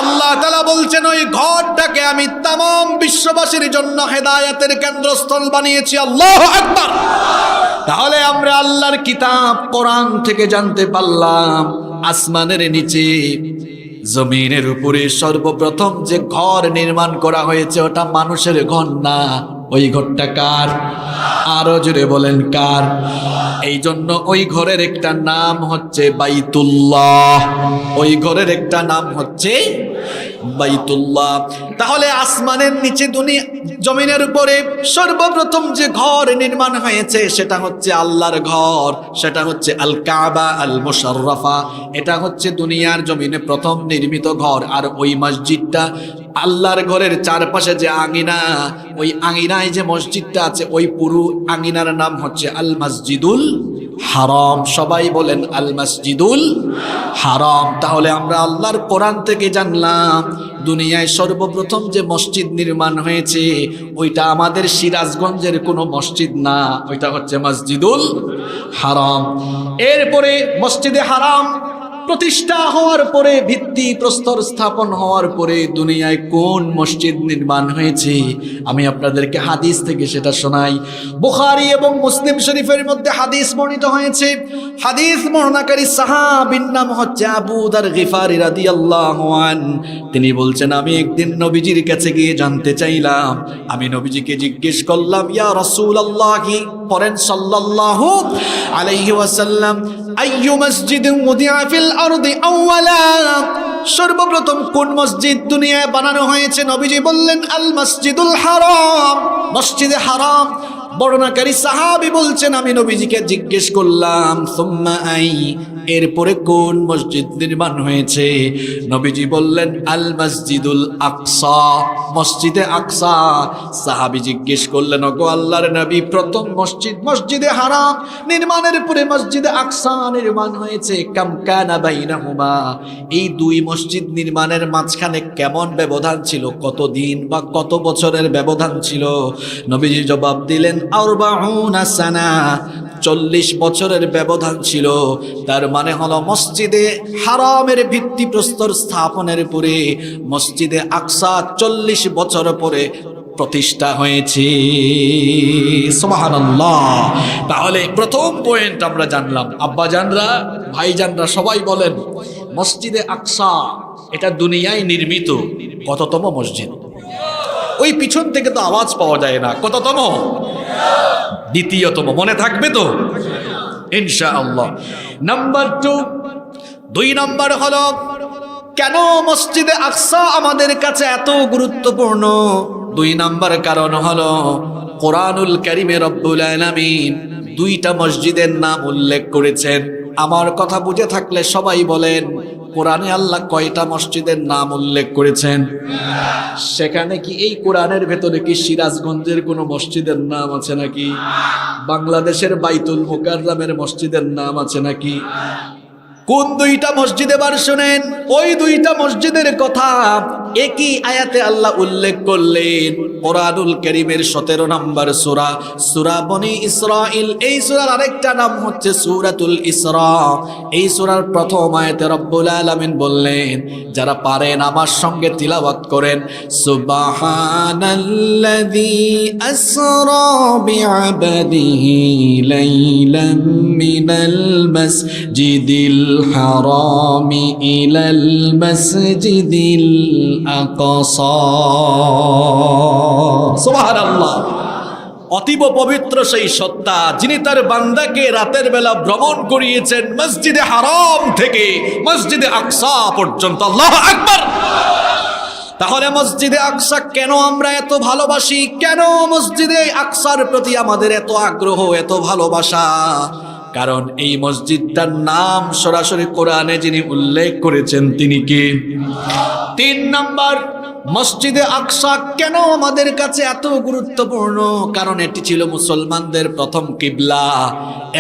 আল্লাহ তাআলা বলছেন ওই ঘরটাকে আমি तमाम বিশ্ববাসীর জন্য হেদায়েতের কেন্দ্রস্থল বানিয়েছি। আল্লাহু আকবার। তাহলে আমরা আল্লাহর কিতাব কোরআন থেকে জানতে পারলাম আসমানের নিচে জমিনের উপরে সর্বপ্রথম যে ঘর নির্মাণ করা হয়েছে ওটা মানুষের ঘর না। ওই ঘরটা কার? আরো জোরে বলেন কার? এই জন্য ওই ঘরের একটা নাম হচ্ছে বাইতুল্লাহ। ওই ঘরের একটা নাম হচ্ছে বাইতুল্লাহ। তাহলে আসমানের নিচে দুনিয়া জমিনের উপরে সর্বপ্রথম যে ঘর নির্মাণ হয়েছে সেটা হচ্ছে আল্লাহর ঘর, সেটা হচ্ছে আল কাবা আল মুশাররাফা। এটা হচ্ছে দুনিয়ার জমিনে প্রথম নির্মিত ঘর। আর ওই মসজিদটা আল্লাহর ঘরের চারপাশে যে আঙিনা, ওই আঙিনায় যে মসজিদটা আছে ওই পুরো আঙিনার নাম হচ্ছে আল মসজিদুল হারাম। সবাই বলেন আল মসজিদুল হারাম। তাহলে আমরা আল্লাহর কোরআন থেকে জানলাম দুনিয়ায় সর্বপ্রথম যে মসজিদ নির্মাণ হয়েছে ওইটা আমাদের সিরাজগঞ্জের কোনো মসজিদ না, ওইটা হচ্ছে মসজিদুল হারাম। এরপরে মসজিদে হারাম প্রতিষ্ঠা হওয়ার পরে, ভিত্তি প্রস্তর স্থাপন হওয়ার পরে দুনিয়ায় কোন মসজিদ নির্মাণ হয়েছে আমি আপনাদেরকে হাদিস থেকে সেটা শোনাই। বুখারী এবং মুসলিম শরীফের মধ্যে হাদিস বর্ণিত হয়েছে। হাদিস বর্ণনাকারী সাহাবীর নাম হচ্ছে আবু যার গিফারী রাদিয়াল্লাহু আন। তিনি বলছেন আমি একদিন নবীজির কাছে গিয়ে জানতে চাইলাম, আমি নবীজিকে জিজ্ঞেস করলাম ইয়া রাসূলুল্লাহি, পড়েন সাল্লাল্লাহু আলাইহি ওয়াসাল্লাম, আইয়ু মসজিদিন উদিআ ফিল আরদি আউওয়ালা, সর্বপ্রথম কোন মসজিদ দুনিয়ায় বানানো হয়েছে? নবীজি বললেন আল মসজিদুল হারাম, মসজিদে হারাম। বর্ণনাকারী সাহাবী বলছেন আমি নবীজিকে জিজ্ঞেস করলাম সুম্মা আই, এরপরে কোন মসজিদ নির্মাণ হয়েছে? নবীজি বললেন আল মসজিদুল আকসা, মসজিদে আকসা। সাহাবী জিজ্ঞেস করলেন ওগো আল্লাহর নবী, প্রথম মসজিদ মসজিদে হারাম নির্মাণের পরে মসজিদে আকসা নির্মাণ হয়েছে, কাম কানা বাইনাহুমা, এই দুই মসজিদ নির্মাণের মাঝখানে কেমন ব্যবধান ছিল, কত দিন বা কত বছরের ব্যবধান ছিল? নবীজি জবাব দিলেন আরবাউনা সানা, 40 বছরের ব্যবধান ছিল। তার মানে হলো মসজিদে হারামের ভিত্তি প্রস্তর স্থাপনের পরে মসজিদে আকসা 40 বছর পরে প্রতিষ্ঠা হয়েছে। সুবহানাল্লাহ। তাহলে প্রথম পয়েন্ট আমরা জানলাম। আব্বাজানরা, ভাইজানরা সবাই বলেন মসজিদে আকসা এটা দুনিয়ায় নির্মিত কততম মসজিদ? ওই পিছন থেকে তো আওয়াজ পাওয়া যায় না, কততম? দ্বিতীয়তম। মনে থাকবে তো ইনশাআল্লাহ। নাম্বার 2, 2 নম্বর হলো কেন মসজিদে আকসা আমাদের কাছে এত গুরুত্বপূর্ণ? 2 নম্বর কারণ হলো কোরআনুল কারীমে রব্বুল আলামিন 2টা মসজিদের নাম উল্লেখ করেছেন। আমার কথা বুঝে থাকলে সবাই বলেন কোরআনে আল্লাহ কয়টা মসজিদের নাম উল্লেখ করেছেন? সেখানে কি এই কোরআনের ভেতরে কি সিরাজগঞ্জের কোনো মসজিদের নাম আছে নাকি? বাংলাদেশের বাইতুল মুকাররমের মসজিদের নাম আছে নাকি? কোন দুইটা মসজিদ এবার শুনেন, ওই দুইটা মসজিদের কথা একই আয়াতে আল্লাহ উল্লেখ করলেন। কোরআনুল কারীমের 17 নম্বর সূরা, সূরা বনি ইসরাইল। এই সূরার আরেকটা নাম হচ্ছে সূরাতুল ইসরা। এই সূরার প্রথম আয়াতে রব্বুল আলামিন বললেন, যারা পারেন আমার সঙ্গে তিলাওয়াত করেন, সুবহানাল্লাযী আসরা বিআবদিহি লাইলাম মিনাল মাসজিদিল হারামি ইলাল মাসজিদিল আকসা। সুবহানাল্লাহ। অতীব পবিত্র সেই সত্তা যিনি তার বান্দাকে রাতের বেলা ভ্রমণ করিয়েছেন মসজিদে হারাম থেকে মসজিদে আকসা পর্যন্ত। আল্লাহু আকবার। তাহলে মসজিদে আকসা কেন আমরা এত ভালোবাসি? কেন মসজিদে আকসার প্রতি আমাদের এত আগ্রহ, এত ভালোবাসা? কারণ এই মসজিদটার নাম সরাসরি কোরআনে যিনি উল্লেখ করেছেন তিনি কে? 3 নাম্বার, মসজিদে আকসা কেন আমাদের কাছে এত গুরুত্বপূর্ণ? কারণ এটি ছিল মুসলমানদের প্রথম কিবলা।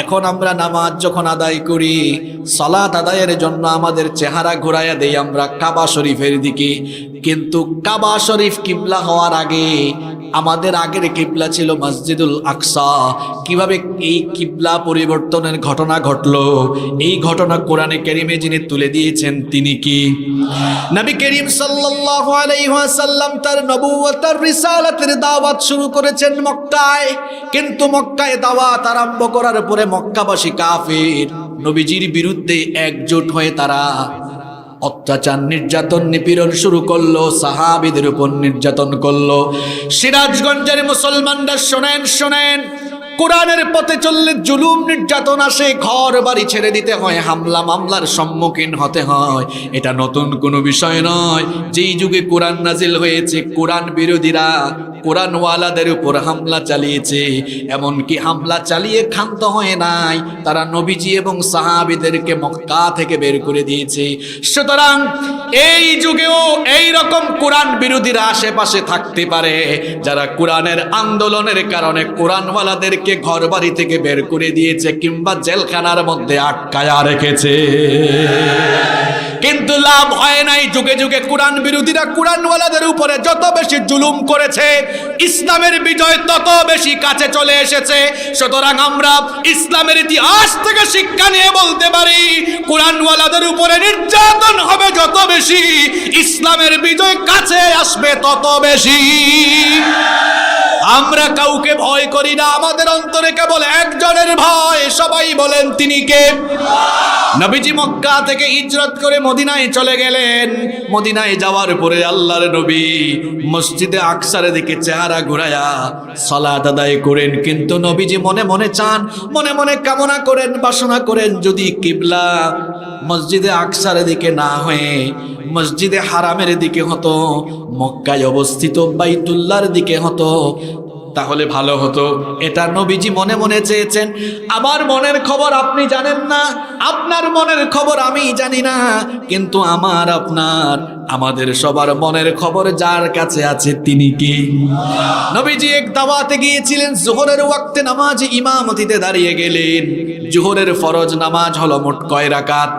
এখন আমরা নামাজ যখন আদায় করি, সালাত আদায়ের জন্য আমাদের চেহারা ঘোরাইয়া দেই আমরা কাবা শরীফের দিকে, কিন্তু কাবা শরীফ কিবলা হওয়ার আগে আমাদের আগের কিবলা ছিল মসজিদুল আকসা। কিভাবে এই কিবলা পরিবর্তনের ঘটনা ঘটলো, এই ঘটনা কোরআনে কারীমে যিনি তুলে দিয়েছেন তিনি কি? নবী করিম সাল্লাল্লাহু আলাইহি ওয়াসাল্লাম তার নবুয়ত আর রিসালাতের দাওয়াত শুরু করেছেন মক্কায়, কিন্তু মক্কায় দাওয়াত আরম্ভ করার পরে মক্কাবাসী কাফির নবীজির বিরুদ্ধে একজোট হয়ে তারা অত্যাচার, নির্যাতন, নিপীড়ন শুরু করলো, সাহাবীদের উপর নির্যাতন করলো। সিরাজগঞ্জের মুসলমানরা শোনেন, কোরআনের পথে চললে জুলুম নির্যাতন আসে, ঘর বাড়ি ছেড়ে দিতে হয়, হামলা মামলার সম্মুখীন হতে হয়। এটা নতুন কোনো বিষয় নয়। যেই যুগে কোরআন নাজিল হয়েছে, কোরআন বিরোধীরা কোরআনওয়ালাদের উপর হামলা চালিয়েছে। এমনকি হামলা চালিয়ে ক্ষান্ত হয় নাই, তারা নবীজি এবং সাহাবীদেরকে মক্কা থেকে বের করে দিয়েছে। সুতরাং এই যুগেও এই রকম কোরআন বিরোধীরা আশেপাশে থাকতে পারে, যারা কোরআনের আন্দোলনের কারণে কোরআনওয়ালাদেরকে ঘর বাড়ি থেকে বের করে দিয়েছে কিংবা জেলখানার মধ্যে আটকায়া রেখেছে, কিন্তু লাভ হয় নাই। যুগে যুগে কোরআন বিরোধীরা কোরআনওয়ালাদের উপরে যত বেশি জুলুম করেছে, ইসলামের বিজয় তত বেশি কাছে চলে এসেছে। সুতরাং আমরা ইসলামের ইতিহাস থেকে শিক্ষা নিয়ে বলতে পারি, কোরআনওয়ালাদের উপরে নির্যাতন হবে যত বেশি, ইসলামের বিজয় কাছে আসবে তত বেশি। আমরা কাউকে ভয় করি না, আমাদের অন্তরে কেবল একজনের ভয়। সবাই বলেন তিনি কে? নবীজি মক্কা থেকে হিজরত করে মদিনায় চলে গেলেন। মদিনায় যাওয়ার পরে আল্লাহর নবী মসজিদে আকসার দিকে চেহারা ঘুরায়া সালাত আদায় করেন, কিন্তু নবীজি মনে মনে চান, মনে মনে কামনা করেন, বাসনা করেন, যদি কিবলা মসজিদে আকসার দিকে না হয়ে মসজিদে হারামের দিকে হতো, মক্কায় অবস্থিত বাইতুল্লাহর দিকে হতো, তাহলে ভালো হতো। এটা নবীজি মনে মনে চেয়েছেন। আমার মনের খবর আপনি জানেন না, আপনার মনের খবর আমি জানি না, কিন্তু আমাদের সবার মনের খবর যার কাছে আছে তিনি কি? নবীজি এক দাওয়াতে গিয়েছিলেন, যোহরের ওয়াক্তে নামাজ ইমামতিতে দাঁড়িয়ে গেলেন। যোহরের ফরজ নামাজ হলো মোট কয় রাকাত?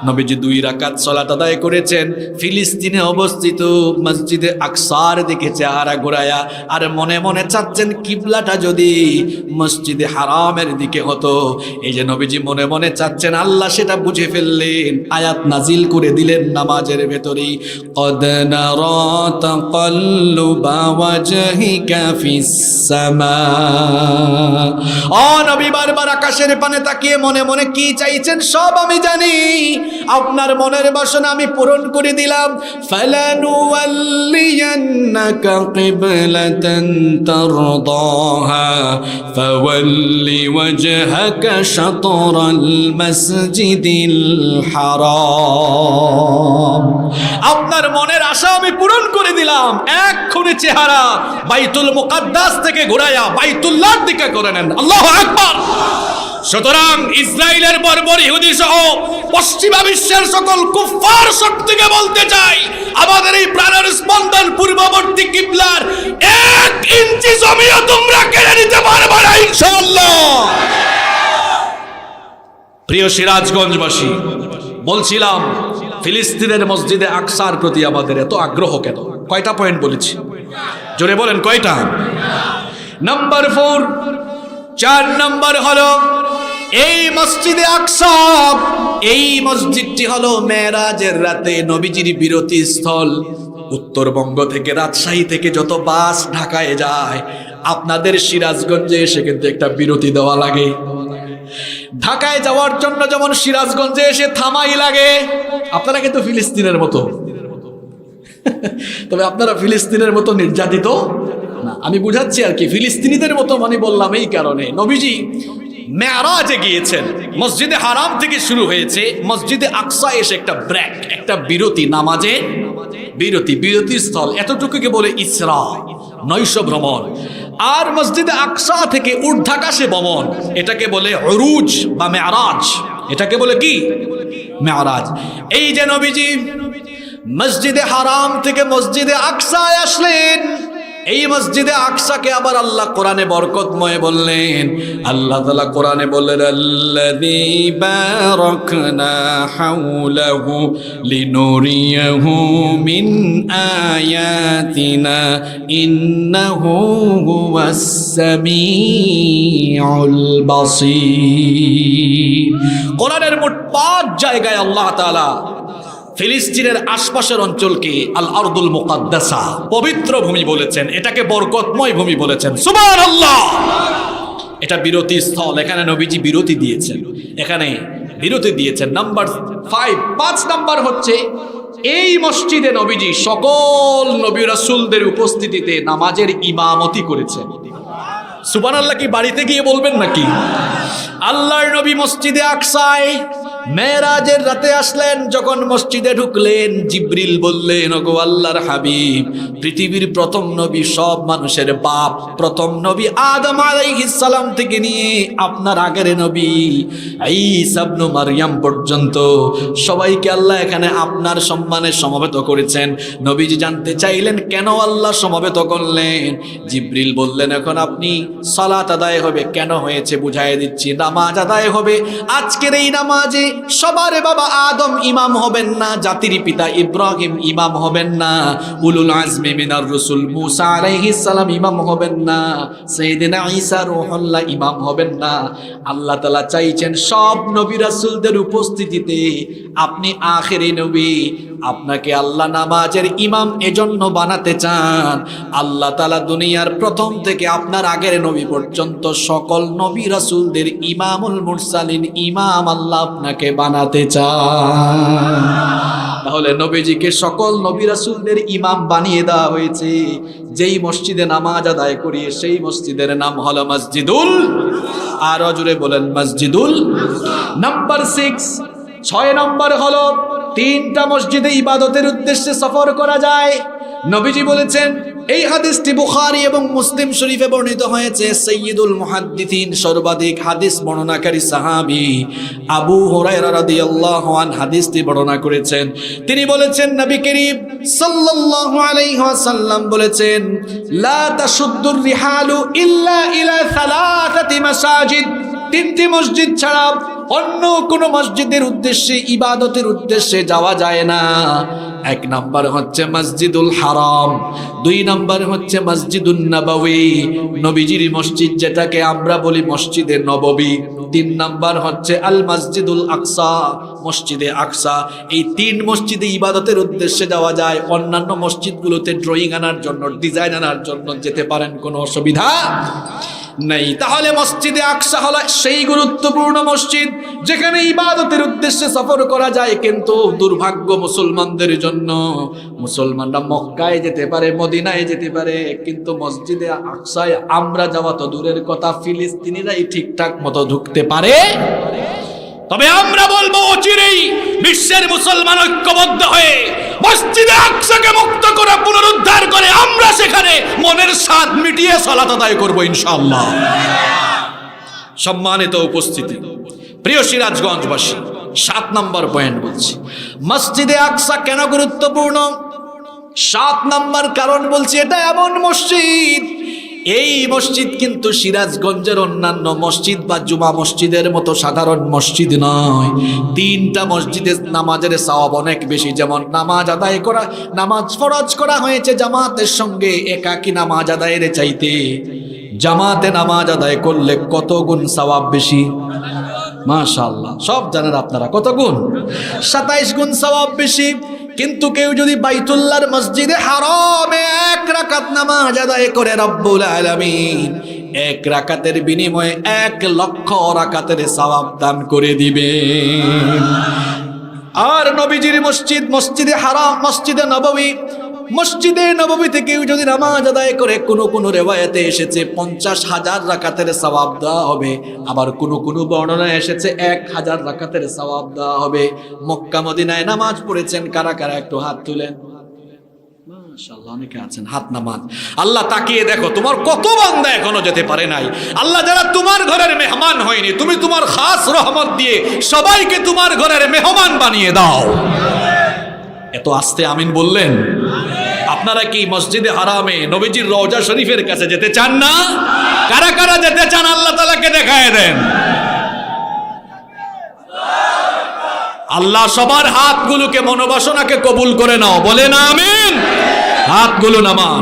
নবীজি 2 রাকাত সালাত আদায় করেছেন ফিলিস্তিনে অবস্থিত মসজিদে আকসার দিকে চেহারা ঘোরায়া, আর মনে মনে চাচ্ছেন কিবলাটা যদি মসজিদে হারামের দিকে হতো। এই যে নবীজি মনে মনে চাচ্ছেন, আল্লাহ সেটা বুঝে ফেললেন, আয়াত নাজিল করে দিলেন নামাজের ভেতরেই, قد نرى تقلب وجهك في السماء। ও নবী বারবার আকাশের পানে তাকিয়ে মনে মনে কি চাইছেন সব আমি জানি, আপনার মনের বাসনা আমি পূরণ করে দিলাম। ফালানুওয়াল্লিয়ান্নাকা কিবলাতান তারদাহা ফাওয়াল্লি ওয়াজহাকা শাতরাল মাসজিদিল হারাম। আপনার মনের আশা আমি পূরণ করে দিলাম, এক্ষুনি চেহারা বাইতুল মুকাদ্দাস থেকে ঘুরায়া বাইতুল্লাহর দিকে করে নেন। আল্লাহু আকবার। সুতরাং ইসরায়েলের বর্বর ইহুদি সহ পশ্চিমা বিশ্বের সকল কুফফার শক্তিকে বলতে চাই, আমাদের এই প্রাণের স্পন্দন পূর্ববর্তী কিবলার 1 ইঞ্চি জমিও তোমরা কেড়ে নিতে পারবে না ইনশাআল্লাহ। প্রিয় সিরাজগঞ্জবাসী, বলছিলাম ফিলিস্তিনের মসজিদে আকসার প্রতি আমাদের এত আগ্রহ কেন? কয়টা পয়েন্ট বলেছি? জোরে বলেন কয়টা? নাম্বার 4, 4 নাম্বার হলো এই মসজিদে আকসা, এই মসজিদটি হলো মেরাজের রাতে নবীজির বিরতি স্থল। উত্তরবঙ্গ থেকে, রাজশাহী থেকে যত বাস ঢাকায় যায়, আপনাদের সিরাজগঞ্জে এসে কিন্তু একটা বিরতি দেওয়া লাগে। ঢাকায় যাওয়ার জন্য যেমন সিরাজগঞ্জে এসে থামাই লাগে, আপনারা কিন্তু ফিলিস্তিনের মতো, তবে আপনারা ফিলিস্তিনের মতো নির্যাতিত না। আমি বুঝাচ্ছি আর কি, ফিলিস্তিনিদের মতো মানে বললাম এই কারণে, নবীজি মেরাজে গিয়েছেন, মসজিদে হারাম থেকে শুরু হয়েছে, মসজিদে আকসা এসে একটা ব্রেক, একটা বিরতি, নামাজে বিরতি, বিরতির স্থল, এতটুকুকে বলে ইসরা, নৈশ ভ্রমণ। আর মসজিদে আকসা থেকে ঊর্ধ্বাকাশে ভ্রমণ, এটাকে বলে উরুজ বা মেরাজ। এটাকে বলে কি? মেরাজ। এই যে নবীজি মসজিদে হারাম থেকে মসজিদে আকসায় আসলেন, এই মসজিদে আকসাকে আবার আল্লাহ কোরআনে বরকতময় বললেন। আল্লাহ তাআলা কোরআনে বললেন, আল্লাযী বারাকনা হাওলাহু লিনুরিয়াহু মিন আয়াতিনা ইন্নাহু হুয়াস সামিউল বাসীর। কোরআনের মোট 5 জায়গায় আল্লাহ তাআলা ফিলিস্তিনের আশপাশের অঞ্চলকে আল আরদুল মুকাদ্দাসা, পবিত্র ভূমি বলেছেন, এটাকে বরকতময় ভূমি বলেছেন। সুবহানাল্লাহ। এটা বিরতি স্থল, এখানে নবীজি বিরতি দিয়েছেন, এখানে বিরতি দিয়েছেন। নাম্বার 5 নাম্বার হচ্ছে এই মসজিদে নবীজি সকল নবী রাসূলদের উপস্থিতিতে নামাজের ইমামতি করেছেন। সুবহানাল্লাহ কি বাড়িতে গিয়ে বলবেন নাকি? আল্লাহর নবী মসজিদে আকসায় মেরাজের রাতে আসলেন, যখন মসজিদে ঢুকলেন জিবরিল বললেন, ওগো আল্লাহর হাবিব, পৃথিবীর প্রথম নবী, সব মানুষের বাপ, প্রথম নবী আদম আলাইহিস সালাম থেকে নিয়ে আপনার আগের নবী ঈসা ইবনে মারইয়াম পর্যন্ত সবাইকে আল্লাহ এখানে আপনার সম্মানে সমবেত করেছেন। নবীজি জানতে চাইলেন কেন আল্লাহ সমবেত করলেন? জিবরিল বললেন, এখন আপনি সালাত আদায় হবে। কেন হয়েছে বুঝাই দিচ্ছি, নামাজ আদায় হবে। আজকের এই নামাজে সবার বাবা আদম ইমাম হবেন না, জাতির পিতা ইব্রাহিম ইমাম হবেন না, উলুল আজমি মিনার রাসূল মুসা আলাইহিস সালাম ইমাম হবেন না, সাইয়েদনা ঈসা রূহুল্লাহ ইমাম হবেন না। আল্লাহ তাআলা চাইছেন সব নবী রাসূলদের উপস্থিতিতে আপনি আখেরি নবী, আপনাকে আল্লাহ নামাজের ইমাম এজন্য বানাতে চান। আল্লাহ তাআলা দুনিয়ার প্রথম থেকে আপনার আগের নবী পর্যন্ত সকল নবী রাসূলদের ইমামুল মুরসালিন, ইমাম আল্লাহ আপনাকে বানাতে চান। তাহলে নবীজিকে সকল নবী রাসূলদের ইমাম বানিয়ে দেওয়া হয়েছে। যেই মসজিদে নামাজ আদায় করি সেই মসজিদের নাম হলো মসজিদুল, আরো জোরে বলেন মসজিদুল। নাম্বার 6 নম্বর হলো 3টা মসজিদে ইবাদতের উদ্দেশ্যে সফর করা যায়। নবীজি বলেছেন, এই হাদিসটি বুখারী এবং মুসলিম শরীফে বর্ণিত হয়েছে। সাইয়্যিদুল মুহাদ্দিসিন, সর্বাধিক হাদিস বর্ণনাকারী সাহাবী আবু হুরায়রা রাদিয়াল্লাহু আনহু হাদিসটি বর্ণনা করেছেন। তিনি বলেছেন, নবী করিম সাল্লাল্লাহু আলাইহি ওয়াসাল্লাম বলেছেন, লা তাশুদ্দুর রিহালু ইল্লা ইলা 3 মাসাজিদ। 3টি মসজিদ ছাড়া অন্য কোন মসজিদের উদ্দেশ্যে, ইবাদতের উদ্দেশ্যে যাওয়া যায় না। 1 নাম্বার হচ্ছে মসজিদুল হারাম, 2 নাম্বার হচ্ছে মসজিদুন নববী, নবীজির মসজিদ যেটাকে আমরা বলি মসজিদে নববী, 3 নাম্বার হচ্ছে আল মসজিদুল আকসা, মসজিদে আকসা। এই 3 মসজিদে ইবাদতের উদ্দেশ্যে যাওয়া যায়। অন্যান্য মসজিদগুলোতে ড্রয়িং আনার জন্য, ডিজাইন আনার জন্য যেতে পারেন, কোনো অসুবিধা নেই। তাহলে মসজিদে আকসা হলো সেই গুরুত্বপূর্ণ মসজিদ যেখানে ইবাদতের উদ্দেশ্যে সফর করা যায়। কিন্তু দুর্ভাগ্য মুসলমানদের জন্য, মুসলমানরা মক্কায় যেতে পারে, মদিনায় যেতে পারে, কিন্তু মসজিদে আকসায় আমরা যাওয়া তো দূরের কথা, ফিলিস্তিনিরাই ঠিকঠাক মতো ঢুকতে পারে। তবে আমরা বলবো অচিরেই বিশ্বের মুসলমান ঐক্যবদ্ধ হয়ে মসজিদে আকসাকে মুক্ত করে, পুনরুদ্ধার করে আমরা সেখানে মনের স্বাদ মিটিয়ে সালাত আদায় করব ইনশাআল্লাহ। সম্মানিত উপস্থিতি, প্রিয় সিরাজগঞ্জবাসী, 7 নম্বর পয়েন্ট বলছি, মসজিদে আকসা কেন গুরুত্বপূর্ণ। 7 নম্বর কারণ বলছি, এটা এমন মসজিদ এই মসজিদ কিন্তু সিরাজগঞ্জের অন্যান্য মসজিদ বা জুমা মসজিদের মতো সাধারণ মসজিদ নয়। 3টা মসজিদে নামাজের সওয়াব অনেক বেশি। যেমন নামাজ আদায় করা, নামাজ ফরজ করা হয়েছে জামাতের সঙ্গে, একাকী নামাজ আদায়ের চাইতে জামাতে নামাজ আদায় করলে কত গুণ সওয়াব বেশি? মাশাআল্লাহ, সব জানেন আপনারা কত গুণ? 27 গুণ সওয়াব বেশি। কিন্তু কেউ যদি বাইতুল্লাহর মসজিদে হারামে 1 রাকাত নামাজ আদায় করে রব্বুল আলামিন 1 রাকাতের বিনিময়ে 1 লক্ষ রাকাতের সওয়াব দান করে দিবেন। আর নবীজির মসজিদ, মসজিদে হারাম, মসজিদে নববী, মসজিদে নববীতে কেউ যদি নামাজ আদায় করে, কোন রিওয়ায়াতে এসেছে 50,000 রাকাতের সওয়াব দেওয়া হবে। আবার কোন বর্ণনায় এসেছে 1000 রাকাতের সওয়াব দেওয়া হবে। মক্কা মদিনায় নামাজ পড়েছেন কারা কারা একটু হাত তুলেন। মাশাআল্লাহ, অনেকে আছেন, হাত নামান। আল্লাহ তাকিয়ে দেখো তোমার কত বান্দা এখনো যেতে পারে নাই। আল্লাহ যারা তোমার ঘরের মেহমান হয়নি, তুমি তোমার খাস রহমত দিয়ে সবাইকে তোমার ঘরের মেহমান বানিয়ে দাও। এত আস্তে আমিন বললেন? আপনারা কি মসজিদে হারামে নবীজির রওজা শরীফের কাছে যেতে চান না? কারা কারা যেতে চান আল্লাহ তাআলাকে দেখায় দেন। আল্লাহ সবার হাতগুলোকে, মনোবাসনাকে কবুল করে নাও, বলে না আমিন। হাতগুলো নামান।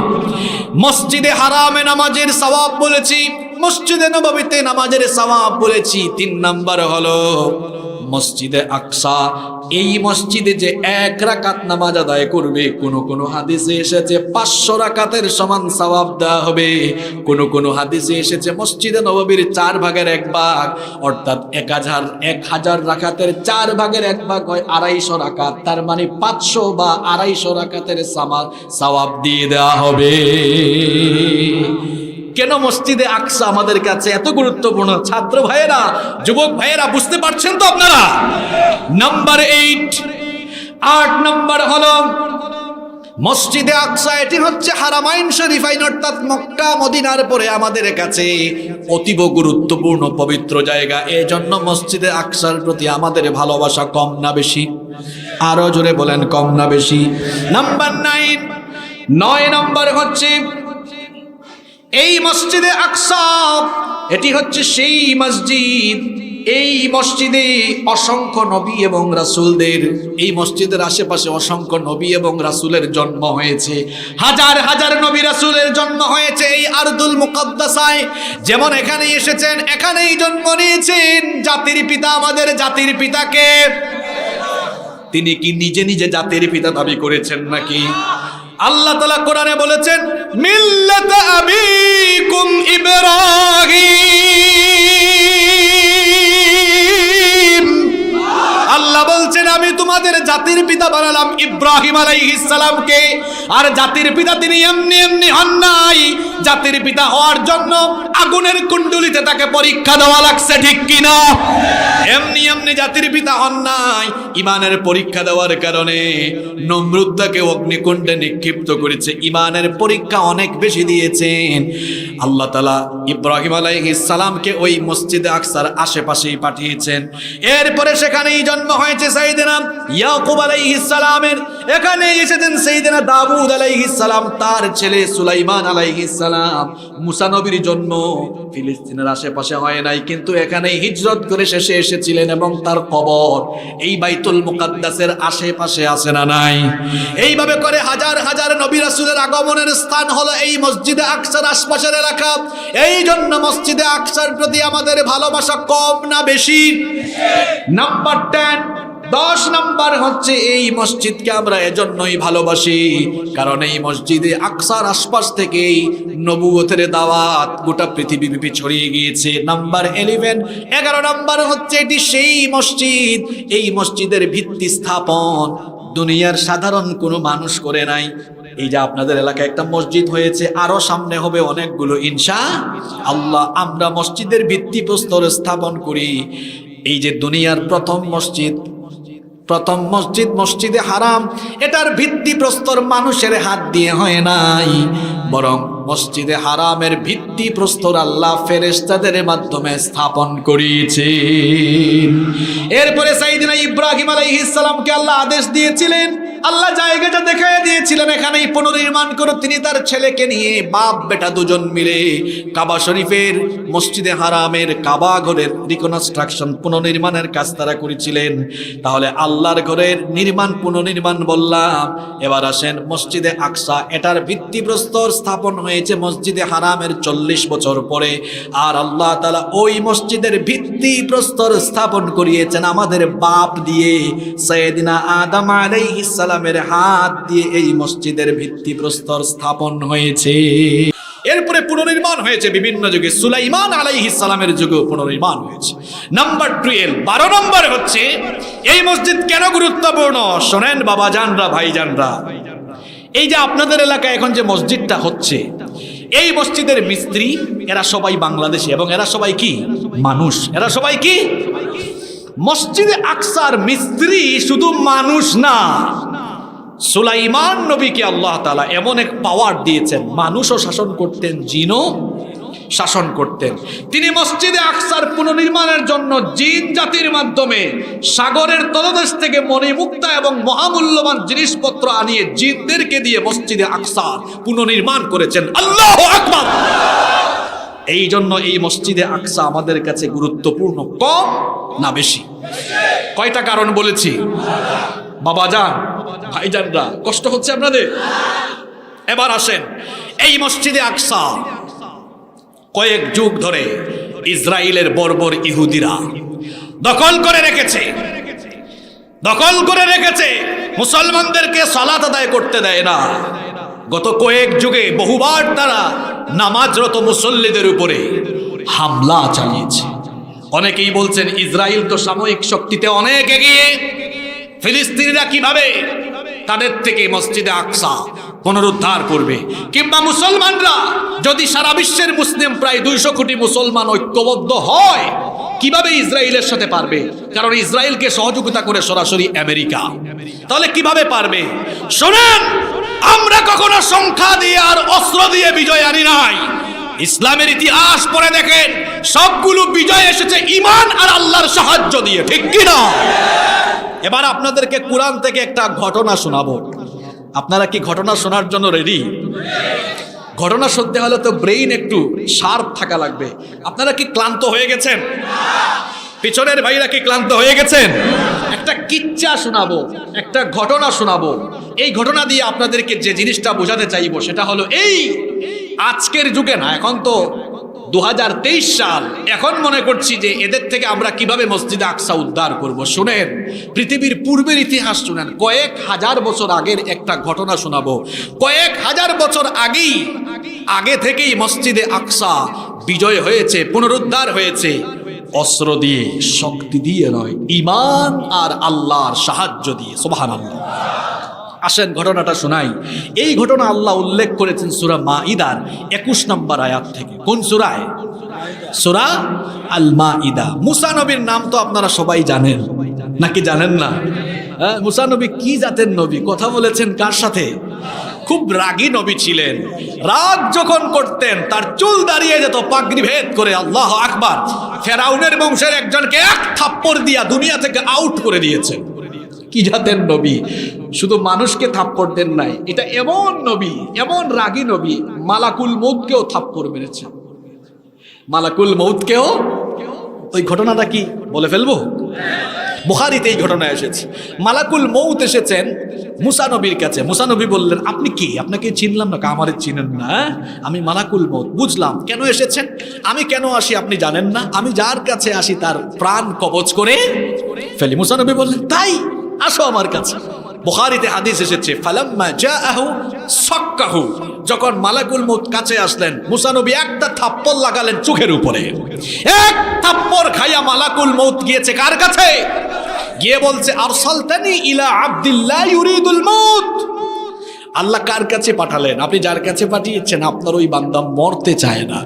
মসজিদে হারামে নামাজের সওয়াব বলেছি, মসজিদে নববীতে নামাজের সওয়াব বলেছি। 3 নাম্বার হলো মসজিদে আকসা। এই মসজিদে যে 1 রাকাত নামাজ আদায় করবে, কোন হাদিসে এসেছে 500 রাকাতের সমান সওয়াব দেওয়া হবে। কোন হাদিসে এসেছে মসজিদে নববীর 4 ভাগের 1 ভাগ, অর্থাৎ 1000 রাকাতের 4 ভাগের 1 ভাগ হয় 250 রাকাত। তার মানে 500 বা 250 রাকাতের সওয়াব দিয়ে দেওয়া হবে। কেন মসজিদে আকসা আমাদের কাছে এত গুরুত্বপূর্ণ? ছাত্র ভাইয়েরা, যুবক ভাইয়েরা, বুঝতে পারছেন তো আপনারা? নাম্বার 8 নাম্বার হলো মসজিদে আকসা। এটি হচ্ছে হারামাইন শরীফাইন, অর্থাৎ মক্কা মদিনার পরে আমাদের কাছে অতীব গুরুত্বপূর্ণ পবিত্র জায়গা। এজন্য মসজিদে আকসার প্রতি আমাদের ভালোবাসা কম না বেশি? আরো জোরে বলেন, কম না বেশি? নাম্বার 9 নাম্বার হচ্ছে এই মসজিদে আকসা। এটি হচ্ছে সেই মসজিদ, এই মসজিদে অসংখ্য নবী এবং রাসূলদের, এই মসজিদের আশেপাশে অসংখ্য নবী এবং রাসূলের জন্ম হয়েছে। হাজার হাজার নবী রাসূলের জন্ম হয়েছে এই আরদুল মুকাদ্দাসায়। যেমন এখানে এসেছেন, এখানেই জন্ম নিয়েছেন জাতির পিতা। আমাদের জাতির পিতাকে তিনি কি নিজে নিজে জাতির পিতা দাবি করেছেন নাকি? আল্লাহ তাআলা কোরআনে বলেছেন, মিল্লাত আবিকুম ইব্রাহিম। আল্লাহ বলছেন আমি তোমাদের জাতির পিতা বানালাম ইব্রাহিম আলাইহিস সালামকে। আর জাতির পিতা তিনি এমনি হন নাই। জাতির পিতা হওয়ার জন্য আগুনের কুণ্ডলিতে তাকে পরীক্ষা দেওয়া লাগছে, ঠিক কিনা? এমনি জাতির পিতা হন নাই। ইমানের পরীক্ষা দেওয়ার কারণে নমরুদ তাকে অগ্নিকুণ্ডে নিক্ষিপ্ত করেছে। ইমানের পরীক্ষা অনেক বেশি দিয়েছেন। আল্লাহ তাআলা ইব্রাহিম আলাইহিস সালামকে ওই মসজিদে আকসার আশেপাশেই পাঠিয়েছেন। এরপরে সেখানেই জন্ম হয়েছে সাইয়েদনা ইয়াকুব আলাইহিস সালামের। এখানে এসেছেন সাইয়েদনা দাউদ আলাইহিস সালাম, তার ছেলে সুলাইমান আলাইহিস সালাম। মুসা নবীর জন্ম ফিলিস্তিনের আশেপাশে হয় নাই, কিন্তু এখানেই হিজরত করে শেষে এসেছিলেন এবং তার কবর এই বাইতুল মুকাদ্দাসের আশেপাশে আছে না নাই? এইভাবে করে হাজার হাজার নবী রাসূলের আগমনের স্থান হলো এই মসজিদে আকসার আশপাশের এলাকা। এই জন্য মসজিদে আকসার প্রতি আমাদের ভালোবাসা কম না বেশি? নাম্বার 10 নাম্বার হচ্ছে এই মসজিদকে আমরা এজন্যই ভালোবাসি কারণ এই মসজিদে আকসার আশপাশ থেকেই নবুয়তের দাওয়াত গোটা পৃথিবীব্যাপী ছড়িয়ে গিয়েছে। নাম্বার 11 নাম্বার হচ্ছে এটি সেই মসজিদ, এই মসজিদের ভিত্তি স্থাপন দুনিয়ার সাধারণ কোনো মানুষ করে নাই। এই যে আপনাদের এলাকায় একটা মসজিদ হয়েছে, আরো সামনে হবে অনেকগুলো ইনশাআল্লাহ। আমরা মসজিদের ভিত্তিপ্রস্তর স্থাপন করি। এই যে দুনিয়ার প্রথম মসজিদ মসজিদে হারাম, এটার ভিত্তিপ্রস্তর মানুষের হাত দিয়ে হয় নাই, বরং মসজিদে হারামের ভিত্তিপ্রস্তর আল্লাহ ফেরেশতাদের মাধ্যমে স্থাপন করিয়েছেন। এরপরে সাইয়েদনা ইব্রাহিম আলাইহিস সালামকে আল্লাহ আদেশ দিয়েছিলেন আল্লাহ জায়গাটা দেখায় দিয়েছিলেন, এখানেই পুনর্নির্মাণ করো। তিনি তার ছেলেকে নিয়ে বাপ বেটা দুজন মিলে কাবা শরীফের মসজিদে হারামের কাবা ঘরের রিকনস্ট্রাকশন পুনর্নির্মাণের কাজ তারা করেছিলেন। তাহলে আল্লাহর ঘরের নির্মাণ পুনর্নির্মাণ বললাম, এবার আসেন মসজিদে আকসা। এটার ভিত্তিপ্রস্তর স্থাপন হয়েছে মসজিদে হারামের 40 বছর পরে। আর আল্লাহ তাআলা ওই মসজিদের ভিত্তিপ্রস্তর স্থাপন করিয়েছেন আমাদের বাপ দিয়ে, সাইয়েদিনা আদম আলাইহিস সালামের হাত দিয়ে এই মসজিদের ভিত্তিপ্রস্তর স্থাপন হয়েছে। এরপরে পুনর্নির্মাণ হয়েছে বিভিন্ন যুগে, সুলাইমান আলাইহিস সালামের যুগেও পুনর্নির্মাণ হয়েছে। নাম্বার 12 12 নম্বর হচ্ছে এই মসজিদ কেন গুরুত্বপূর্ণ শোনেন বাবাজানরা, ভাইজানরা। এই যে আপনাদের এলাকায় এখন যে মসজিদটা হচ্ছে, এই মসজিদের মিস্ত্রি এরা সবাই বাংলাদেশি এবং এরা সবাই কি মানুষ। এরা সবাই কি মসজিদে আকসার মিস্ত্রি শুধু মানুষ না, সুলাইমান নবীকে আল্লাহ তাআলা এমন এক পাওয়ার দিয়েছেন, মানুষও শাসন করতেন, জিনও শাসন করতেন। তিনি মসজিদে আকসার পুনর্নির্মাণের জন্য জিন জাতির মাধ্যমে সাগরের তলদেশ থেকে মণিমুক্তা এবং মহামূল্যবান জিনিসপত্র আনিয়ে জিনদেরকে দিয়ে মসজিদে আকসার পুনর্নির্মাণ করেছেন। আল্লাহু আকবার। এই জন্য এই মসজিদে আকসা আমাদের কাছে গুরুত্বপূর্ণ, কম না বেশি? কয়টা কারণ বলেছি বাবাজান, ভাইজানরা, কষ্ট হচ্ছে আপনাদের? এবার আসেন, এই মসজিদে আকসা কয়েক যুগ ধরে ইসরায়েলের বর্বর ইহুদিরা দখল করে রেখেছে, দখল করে রেখেছে। মুসলমানদেরকে সালাত আদায় করতে দেয় না। গত কয়েক যুগে বহুবার তারা নামাজরত মুসল্লিদের উপরে হামলা চালিয়েছে। অনেকেই বলছেন ইসরায়েল তো সামরিক শক্তিতে অনেক এগিয়ে, ফিলিস্তিনিরা কিভাবে তাদের থেকে মসজিদে আকসা পুনরুদ্ধার করবে? কিংবা মুসলমানরা যদি সারা বিশ্বের মুসলিম প্রায় 200 কোটি মুসলমান ঐক্যবদ্ধ হয়, কিভাবে ইসরায়েলের সাথে পারবে? কারণ ইসরায়েলকে সহযোগিতা করে সরাসরি আমেরিকা। তাহলে কিভাবে পারবে? শোনেন, আমরা কখনো সংখ্যা দিয়ে আর অস্ত্র দিয়ে বিজয় আনি নাই। ইসলামের ইতিহাস পড়ে দেখেন, সবগুলো বিজয় এসেছে ঈমান আর আল্লাহর সাহায্য দিয়ে, ঠিক কি না? এবার আপনাদেরকে কুরআন থেকে একটা ঘটনা শোনাবো। আপনারা কি ঘটনা শোনার জন্য রেডি? ঘটনা শুনতে হলে তো ব্রেইন একটু শার্প থাকা লাগবে। আপনারা কি ক্লান্ত হয়ে গেছেন? পিছনের ভাইরা কি ক্লান্ত হয়ে গেছেন? একটা কিচ্ছা শোনাবো, একটা ঘটনা শোনাবো। এই ঘটনা দিয়ে আপনাদেরকে যে জিনিসটা বোঝাতে চাইবো সেটা হলো, এই আজকের যুগে না, এখন তো 2023 সাল, এখন মনে করছি যে এদের থেকে আমরা কিভাবে মসজিদে আকসা উদ্ধার করব। শুনেন, পৃথিবীর পূর্বের ইতিহাস শুনেন। কয়েক হাজার বছর আগের একটা ঘটনা শোনাবো। কয়েক হাজার বছর আগে থেকেই মসজিদে আকসা বিজয় হয়েছে, পুনরুদ্ধার হয়েছে, অস্ত্র দিয়ে, শক্তি দিয়ে নয়, ঈমান আর আল্লাহর সাহায্য দিয়ে। সুবহানাল্লাহ। আসেন ঘটনাটা শোনাই। এই ঘটনা আল্লাহ উল্লেখ করেছেন সূরা মাঈদার 21 নম্বর আয়াত থেকে। কোন সূরায়? সূরা আল মাঈদা। মুসা নবীর নাম তো আপনারা সবাই জানেন, নাকি জানেন না? মুসা নবী কি জাতের নবী? কথা বলেছেন কার সাথে? খুব রাগী নবী ছিলেন। রাগ যখন করতেন তার চুল দাঁড়িয়ে যেত পাগড়ি ভেদ করে। আল্লাহু আকবার। ফেরাউনের বংশের একজনকে এক থাপ্পড় দিয়া দুনিয়া থেকে আউট করে দিয়েছেন। কি জাতের নবী! শুধু মানুষকে থাপ্পড় দেন নাই, এটা এমন নবী, এমন রাগী নবী, মালাকুল মউতকেও থাপ্পড় মেরেছে। মালাকুল মউতকেও। ওই ঘটনাটা কি বলে ফেলবো? বুখারীতে এই ঘটনা এসেছে। মালাকুল মউত এসেছেন মুসা নবীর কাছে। মুসা নবী বললেন, আপনি কি? আপনাকে চিনলাম না। আমারে চিনেন না? আমি মালাকুল মউত। বুঝলাম কেন এসেছেন। আমি কেন আসি আপনি জানেন না? আমি যার কাছে আসি তার প্রাণ কবজ করে ফেলি। মুসা নবী বললেন, তাই আসো আমার কাছে। বুখারীতে হাদিস এসেছে, ফালাম্মা জাআহু সাক্কাহু। যখন মালাকুল মউত কাছে আসলেন, মুসা নবী একটা থাপ্পড় লাগালেন চোখের উপরে। এক থাপ্পড় খাইয়া মালাকুল মউত গিয়েছে কার কাছে? গিয়ে বলছে, আরসালতানি ইলা আব্দুল্লাহ ইউরিদুল মউত। আল্লাহ কার কাছে পাঠালেন? আপনি যার কাছে পাঠিয়েছেন আপনার ওই বান্দা মরতে চায় না।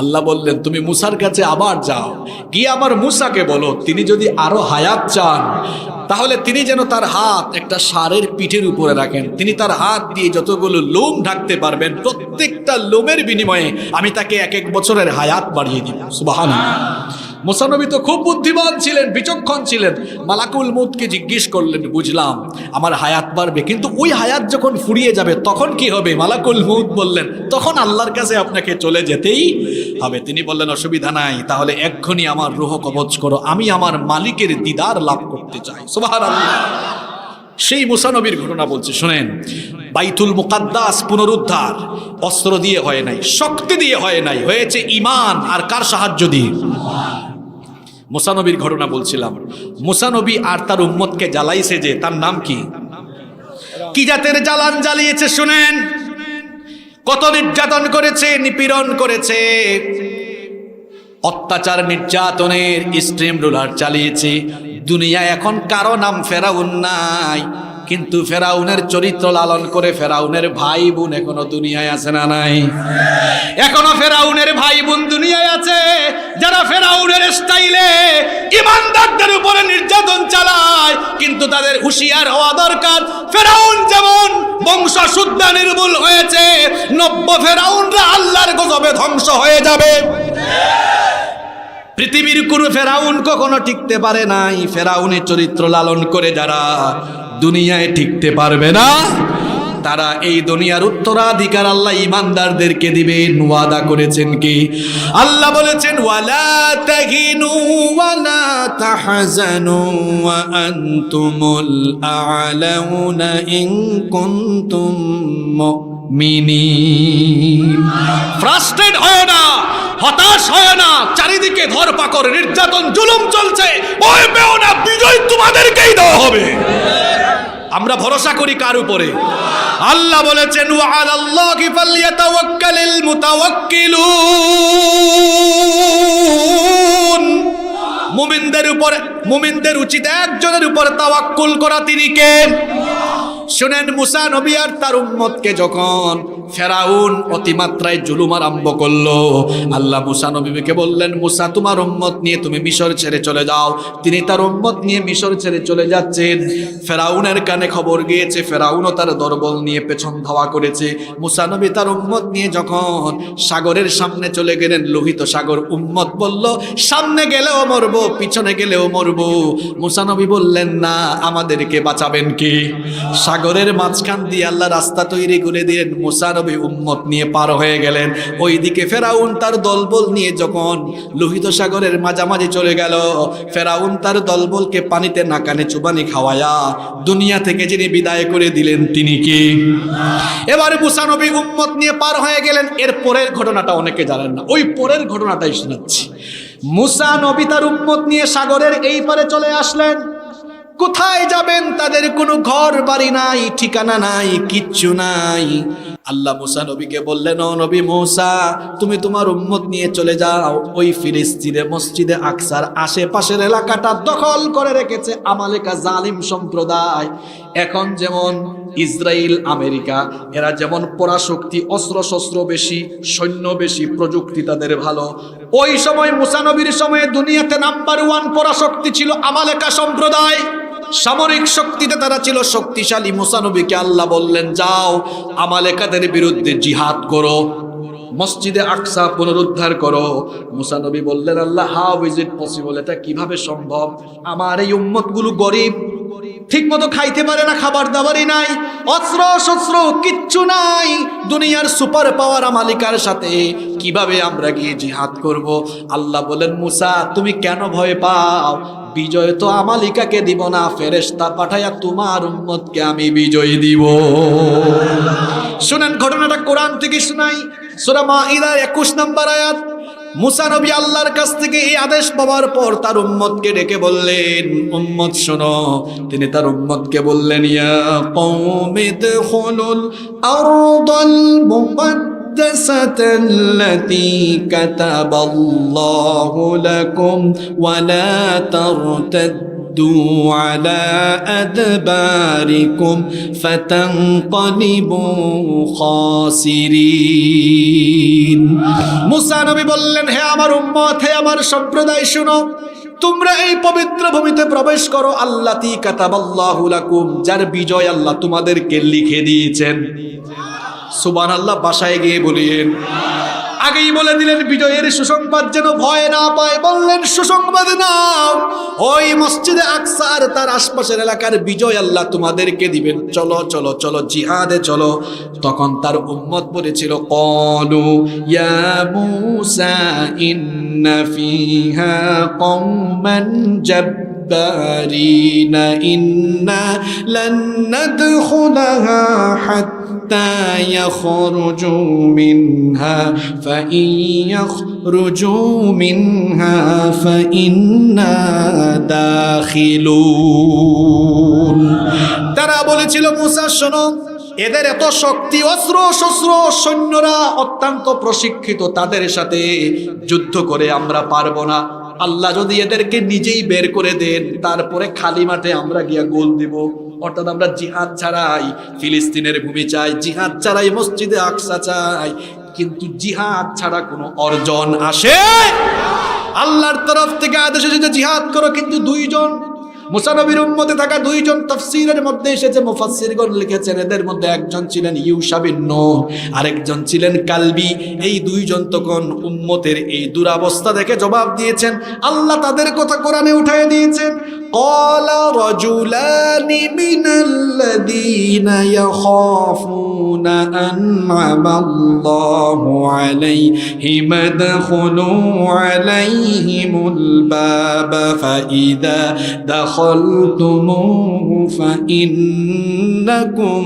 আল্লাহ বললেন, তুমি মুসার কাছে আবার যাও, গিয়ে আমার মুসাকে বলো তিনি যদি আরো হায়াত চান তাহলে তিনি যেন তার হাত একটা ষাঁড়ের পিঠের উপরে রাখেন। তিনি তার হাত দিয়ে যতগুলো লোম ঢাকতে পারবেন, প্রত্যেকটা লোমের বিনিময়ে আমি তাকে 1 বছরের হায়াত বাড়িয়ে দিব। সুবহানাল্লাহ। মুসা নবী তো খুব বুদ্ধিমান ছিলেন, বিচক্ষণ ছিলেন। মালাকুল মউতকে জিজ্ঞেস করলেন, বুঝলাম আমার হায়াত বাড়বে, কিন্তু ওই হায়াত যখন ফুরিয়ে যাবে তখন কি হবে? মালাকুল মউত বললেন, তখন আল্লাহর কাছে আপনাকে চলে যেতেই হবে। তিনি বললেন, অসুবিধা নাই, তাহলে এক্ষুনি আমার রূহ কবজ করো, আমি আমার মালিকের দিদার লাভ করতে চাই। সুবহানাল্লাহ। সেই মুসা নবীর ঘটনা বলছে, শুনেন। বাইতুল মুকাদ্দাস পুনরুদ্ধার অস্ত্র দিয়ে হয় নাই, শক্তি দিয়ে হয় নাই, হয়েছে ঈমান আর কার সাহায্য দিয়ে? মুসা নবীর ঘটনা বলছিলাম। মুসা নবী আর তার উম্মতকে জ্বালাইছে যে, তার নাম কি? কি জাতের জ্বালান জ্বালিয়েছে শুনেন। কত নির্যাতন করেছে, নিপীড়ন করেছে, অত্যাচার নির্যাতনের স্ট্রিম রোলার চালিয়েছে। দুনিয়া এখন কারো নাম ফেরাউন নাই, কিন্তু ফেরাউনের চরিত্র লালন করে ফেরাউনের ভাই বোন এখনো দুনিয়ায় আছে না নাই? এখনো ফেরাউনের ভাই বোন দুনিয়ায় আছে, যারা ফেরাউনের স্টাইলে ইমানদারদের উপরে নির্যাতন চালায়। কিন্তু তাদের হুঁশিয়ার হওয়া দরকার, ফেরাউন যেমন বংশশুদ্ধ নির্মূল হয়েছে, নব্য ফেরাউনরা আল্লাহর গজবে ধ্বংস হয়ে যাবে। পৃথিবীর কোনো ফেরাউন কখনো টিকতে পারে নাই। ফেরাউনের চরিত্র লালন করে যারা দুনিয়ায় টিকতে পারবে না, তারা এই দুনিয়ার উত্তরাধিকার আল্লাহ ইমানদারদেরকে দিবেন। ওয়াদা করেছেন কি? আল্লাহ বলেছেন, ওয়ালা তাহিনু ওয়ালা তাহজানু ওয়া আনতুমুল আ'লাউনা ইন কুনতুম মুমিনিন। ফ্রাস্ট্রেট হয় না, হতাশ হয় না, চারিদিকে ধরপাকড়, নির্যাতন, জুলুম চলছে, ভয় পেও না, বিজয় তোমাদেরকেই দেওয়া হবে। আমরা ভরসা করি কার উপরে? আল্লাহ বলেছেন, ওয়া আলাল্লাহি ফালইয়াতাওয়াক্কালিল মুতাওয়াক্কিলুন। মুমিনদের উচিত একজনের উপর তাওয়াক্কুল করা, তিনি কে? শুনেন, মুসা নবী আর তার উম্মতকে যখন ফেরাউন অতিমাত্রায় জুলুম আরম্ভ করলো, আল্লাহ মুসা নবীকে বললেন, মুসা তোমার উম্মত নিয়ে তুমি মিশর ছেড়ে চলে যাও। তিনি তার উম্মত নিয়ে মিশর ছেড়ে চলে যাচ্ছেন। ফেরাউনের কানে খবর গিয়েছে, ফেরাউনও তার দরবল নিয়ে পেছন ধাওয়া করেছে। মুসা নবী তার উম্মত নিয়ে যখন সাগরের সামনে চলে গেলেন, লোহিত সাগর, উম্মত বলল, সামনে গেলেও মরবো, পিছনে গেলেও মরবো। মুসা নবী বললেন, না, আমাদেরকে বাঁচাবেন কি? সাগরের মাঝখান দিয়ে আল্লাহ রাস্তা তৈরি করে দিলেন। মুসা নবী উম্মত নিয়ে পার হয়ে গেলেন। ওইদিকে ফেরাউন তার দলবল নিয়ে যখন লোহিত সাগরের মাঝামাঝি চলে গেল, ফেরাউন তার দলবলকে পানিতে নাকানে চুবানি খাওয়ায়া দুনিয়া থেকে যিনি বিদায় করে দিলেন, তিনি কি? এবার মুসা নবী উম্মত নিয়ে পার হয়ে গেলেন। এর পরের ঘটনাটা অনেকে জানেন না, ওই পরের ঘটনাটাই শোনাচ্ছি। মুসা নবী তার উম্মত নিয়ে সাগরের এই পারে চলে আসলেন। কোথায় যাবেন? তাদের কোনো ঘর বাড়ি নাই, ঠিকানা নাই, কিচ্ছু নাই। আল্লাহ মুসা নবীকে বললেন, ও নবী মুসা, তুমি তোমার উম্মত নিয়ে চলে যাও। ওই ফিলিস্তিনে মসজিদে আকসার আশেপাশের এলাকাটা দখল করে রেখেছে আমালেকা জালিম সম্প্রদায়। এখন যেমন ইসরায়েল, আমেরিকা, এরা যেমন পরাশক্তি, অস্ত্র শস্ত্র বেশি, সৈন্য বেশি, প্রযুক্তি তাদের ভালো। ওই সময় মুসা নবীর সময়ে দুনিয়াতে নাম্বার 1 পরাশক্তি ছিল আমালেকা সম্প্রদায়। সামরিক শক্তিতে তারা ছিল শক্তিশালী। মুসা নবীকে আল্লাহ বললেন, যাও আমালেকাদের বিরুদ্ধে জিহাদ করো, মসজিদে আকসা পুনরুদ্ধার করো। মুসা নবী বললেন, আল্লাহ, হাউ ইজ ইট পসিবল? এটা কিভাবে সম্ভব? আমার এই উম্মতগুলো গরিব, ঠিক মতো খাইতে পারে না, খাবার দাবারই নাই, অস্ত্র শস্ত্র কিচ্ছু নাই। দুনিয়ার সুপার পাওয়ার আমালিকার সাথে কিভাবে আমরা গিয়ে জিহাদ করব? আল্লাহ বলেন, মুসা তুমি কেন ভয় পাও? বিজয় তো আমালিকাকে দিব না, ফেরেশতা পাঠাইয়া তোমার উম্মতকে আমি বিজয় দিব। শুনেন, ঘটনাটা কোরআন থেকে শোনাই, সূরা মাঈদার 21 নম্বর আয়াত। মুসা নবী আল্লাহর কাছ থেকে এই আদেশ পাওয়ার পর তার উম্মতকে ডেকে বললেন, উম্মত শোনো। তিনি তার উম্মতকে বললেন, ইয়া কওমি দুখুলুল আরদাল মুকদ্দাসাতাল্লাতী কাতাবাল্লাহু লাকুম ওয়া লা তারতাদ্দু আলা আদবারিকুম ফাতানকালিবু খাসিরিন। মুসা নবী বললেন, হে আমার উম্মত, হে আমার সম্প্রদায়, শুনো, তোমরা এই পবিত্র ভূমিতে প্রবেশ করো, আল্লাতী কাতাবাল্লাহু লাকুম, যার বিজয় আল্লাহ তোমাদেরকে লিখে দিয়েছেন। সুবহানাল্লাহ, বাসায় গিয়ে বলিয়েন, আগেই বলে দিলেন বিজয়ের সুসংবাদ যেন ভয় না পায়, বললেন সুসংবাদ নাও, ওই মসজিদে আকসার তার আশপাশের এলাকার বিজয় আল্লাহ তোমাদেরকে দিবেন, চলো চলো চলো জিহাদে চলো। তখন তার উম্মত বলেছিল, ক্বালু ইয়া মূসা ইন্না ফিহা কওমান জাব্বারিনা ইন্না লান নাদখুলাহা হাত্তা ইয়াখরুজু মিনহা ফাইন ইয়াখরুজু মিনহা ফাইন্না দাখিলুন। তারা বলেছিল, মূসা শোনো, এদের এত শক্তি, অস্ত্র শস্ত্র, সৈন্যরা অত্যন্ত প্রশিক্ষিত, তাদের সাথে যুদ্ধ করে আমরা পারবো না। আল্লাহ যদি এদেরকে নিজেই বের করে দেন, তারপরে খালি মাঠে আমরা গিয়া গোল দিব। অর্থাৎ আমরা জিহাদ ছাড়াই ফিলিস্তিনের ভূমি চাই, জিহাদ ছাড়াই মসজিদে আকসা চাই, কিন্তু জিহাদ ছাড়া কোনো অর্জন আসে? আল্লাহর তরফ থেকে আদেশ এসেছে জিহাদ করো, কিন্তু দুইজন মুসা নবীর উম্মতে থাকা দুইজন তাফসীরের মধ্যে এসেছে, মুফাসসিরগণ লিখেছেন এদের মধ্যে একজন ছিলেন ইউশা বিন নূন, আরেকজন ছিলেন কালবি। এই দুইজন তখন উম্মতের এই দুরবস্থা দেখে জবাব দিয়েছেন। আল্লাহ তাদের কথা কোরআনে উঠিয়ে দিয়েছেন, ক্বালা রাজুলানি মিনাল্লাযীনা ইয়াখাফুনা আন'আমাল্লাহু আলাইহিম আদখুলু আলাইহিমুল বাবা ফাইদা দাখালতুমুহু ফাইন্নাকুম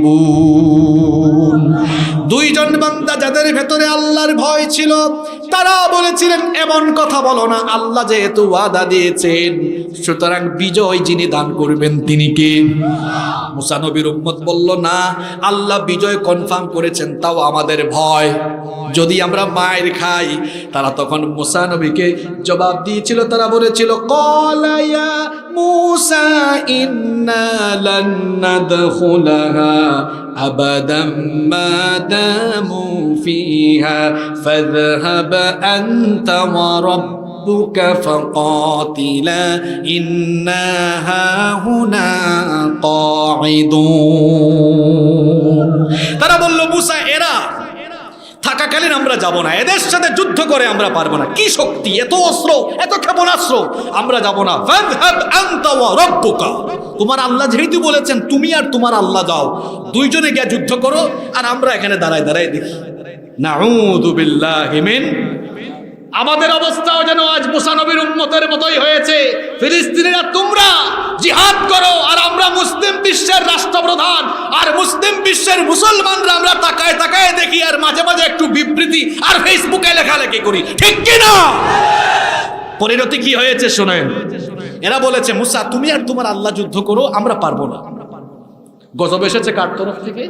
গালিবুন। দুইজন বান্দা যাদের ভেতরে আল্লাহর ভয় ছিল, তারা বলেছিলেন এমন কথা বলো না, আল্লাহ যেহেতু ওয়াদা দিয়েছেন, সুতরাং বিজয় যিনি দান করবেন তিনি কে? মুসা নবীর উম্মত বলল, না, আল্লাহ বিজয় কনফার্ম করেছেন, তাও আমাদের ভয়, যদি আমরা মায়ের খাই। তারা তখন মুসা নবীকে জবাব দিয়েছিল, তারা বলেছিল, ক্বালা ইয়া মূসা ইন্না লান নাদখুলাহা আবাদাম মা দামু ফিহা ফাযহাব আনতা ওয়া রাব্বুকা ফাকাতিলা ইন্না হাহুনা কাঈদুন। তারা বলল, মূসা এরা থাকাকালীন আমরা যাব না, এদের সাথে যুদ্ধ করে আমরা পারবো না, কি শক্তি, এত অস্ত্র, এত ক্ষেপণাস্ত্র, আমরা যাব না। ফাযহাব আনতা ওয়া রাব্বুকা, তোমার আল্লাহ যেহেতু বলেছেন, তুমি আর তোমার আল্লাহ যাও, দুইজনে গিয়ে যুদ্ধ করো, আর আমরা এখানে দাঁড়ায় দাঁড়ায় দেখি। নাউযু বিল্লাহি মিন। আমাদের অবস্থাও যেন আজ মুসা নবীর উম্মতের মতোই হয়েছে। ফিলিস্তিনিরা তোমরা জিহাদ করো, আর আমরা মুসলিম বিশ্বের রাষ্ট্রপ্রধান আর মুসলিম বিশ্বের মুসলমানরা আমরা তাকায় তাকায় দেখি, আর মাঝে মাঝে একটু বিবৃতি আর ফেসবুকে লেখালেখি করি, ঠিক কি না? পরিণতি কি হয়েছে শোনেন। এরা বলেছে, মুসা তুমি আর তোমার আল্লাহ যুদ্ধ করো, আমরা পারবো না। গজব এসেছে কার তরফ থেকে?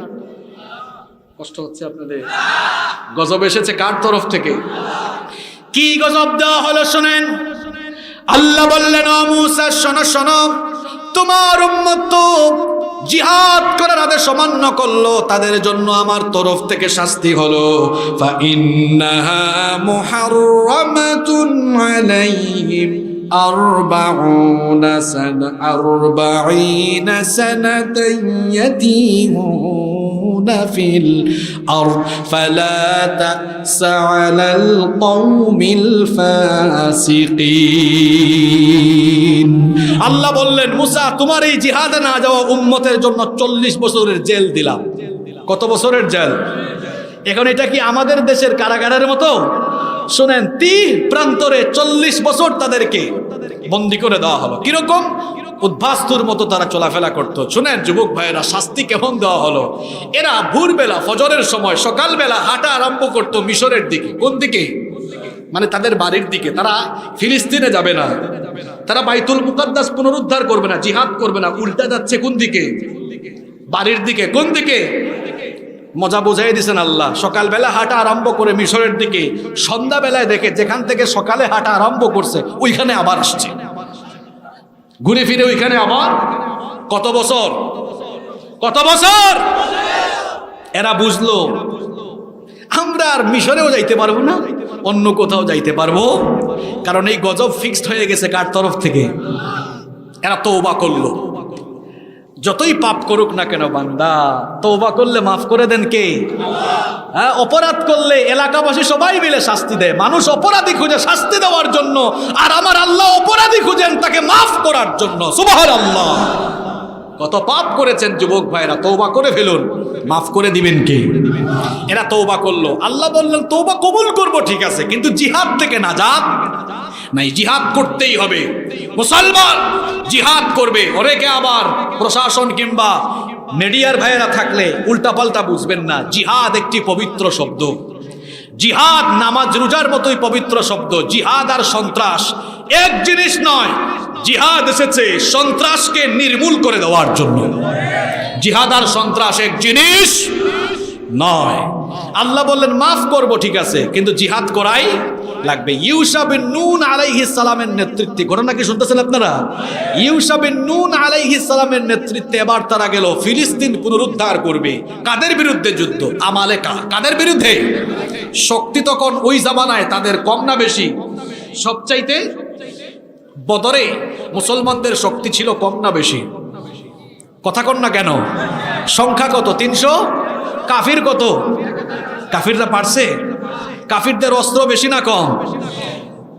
কষ্ট হচ্ছে আপনাদের? গজব এসেছে কার তরফ থেকে? কি গজব দেওয়া হলো শোনেন। আল্লাহ বললেন, ও মূসা শোনো শোনো, তোমার উম্মত তো জিহাদ করার আদেশ অমান্য করলো, তাদের জন্য আমার তরফ থেকে শাস্তি হলো, ফাইন্নাহা মুহাররামাতুন আলাইহিম আরবাউনা সানাতান ইয়াতিহুনা ফিল আরদ ফালা তা'সা আলাল কওমিল ফাসিকিন। আল্লাহ বললেন, মুসা তোমার এই জিহাদে না যাওয়া উম্মতের জন্য 40 বছরের জেল দিলাম। কত বছরের জেল? এখন এটা কি আমাদের দেশের কারাগারের মতো? শুনেন, তীর প্রান্তরে 40 বছর তাদেরকে বন্দী করে দেওয়া হলো। কিরকম? উদ্বাস্তুর মতো তারা চলাফেরা করতো। শুনেন যুবক ভাইয়েরা, শাস্তি কেমন দেওয়া হলো। এরা ভোরবেলা ফজরের সময় সকালবেলা হাঁটা আরম্ভ করতো মিশরের দিকে। কোন দিকে? মানে তাদের বাড়ির দিকে। তারা ফিলিস্তিনে যাবে না, তারা বাইতুল মুকাদ্দাস পুনরুদ্ধার করবে না, জিহাদ করবে না, উল্টা যাচ্ছে কোন দিকে? বাড়ির দিকে। কোন দিকে? মজা বোঝাই দিয়েছেন আল্লাহ। সকালবেলা হাঁটা আরম্ভ করে মিশরের দিকে, সন্ধ্যাবেলায় দেখে যেখান থেকে সকালে হাঁটা আরম্ভ করছে ওইখানে আবার আসছে, ঘুরে ফিরে ওইখানে আবার। কত বছর? কত বছর? এরা বুঝলো আমরা আর মিশরেও যাইতে পারবো না, অন্য কোথাও যাইতে পারবো, কারণ এই গজব ফিক্সড হয়ে গেছে কার তরফ থেকে? এরা তওবা করলো। যতই পাপ করুক না কেন বান্দা, তওবা করলে মাফ করে দেন কে? হ্যাঁ, অপরাধ করলে এলাকাবাসী সবাই মিলে শাস্তি দেয়। মানুষ অপরাধী খুঁজে শাস্তি দেওয়ার জন্য, আর আমার আল্লাহ অপরাধী খুঁজেন তাকে মাফ করার জন্য। সুবহানাল্লাহ। কত পাপ করেছেন যুবক ভাইরা, তওবা করে ফেলুন, মাফ করে দিবেন কে? এরা তওবা করলো, আল্লাহ বললেন তওবা কবুল করব, ঠিক আছে, কিন্তু জিহাদ থেকে নাজাত নাই, জিহাদ করতেই হবে। মুসলমান জিহাদ করবে। অনেকে আবার প্রশাসন কিংবা মিডিয়ার ভাইয়েরা থাকলে উল্টাপাল্টা বুঝবেন না। জিহাদ একটি পবিত্র শব্দ। জিহাদ নামাজ রোজার মতোই পবিত্র শব্দ। জিহাদ আর সন্ত্রাস এক জিনিস নয়। জিহাদ এসেছে সন্ত্রাসকে নির্মূল করে দেওয়ার জন্য। জিহাদ আর সন্ত্রাস এক জিনিস নয়। আল্লাহ বললেন মাফ করব, ঠিক আছে, কিন্তু জিহাদ করাই লাগবে। ইউশা বিন নুন আলাইহিস সালামের নেতৃত্বে, ঘটনা কি শুনতেছেন আপনারা? ইউশা বিন নুন আলাইহিস সালামের নেতৃত্বে এবার তারা গেল ফিলিস্তিন পুনরুদ্ধার করবে। কাদের বিরুদ্ধে যুদ্ধ? আমালেকা। কাদের বিরুদ্ধে? শক্তি তখন ওই জামানায় তাদের কম না বেশি? সবচাইতে বদরে মুসলমানদের শক্তি ছিল কম না বেশি? কথা কন না কেন? সংখ্যা কত? 300। কাফির কত? কাফিররা পারছে? কাফিরদের অস্ত্র বেশি না কম?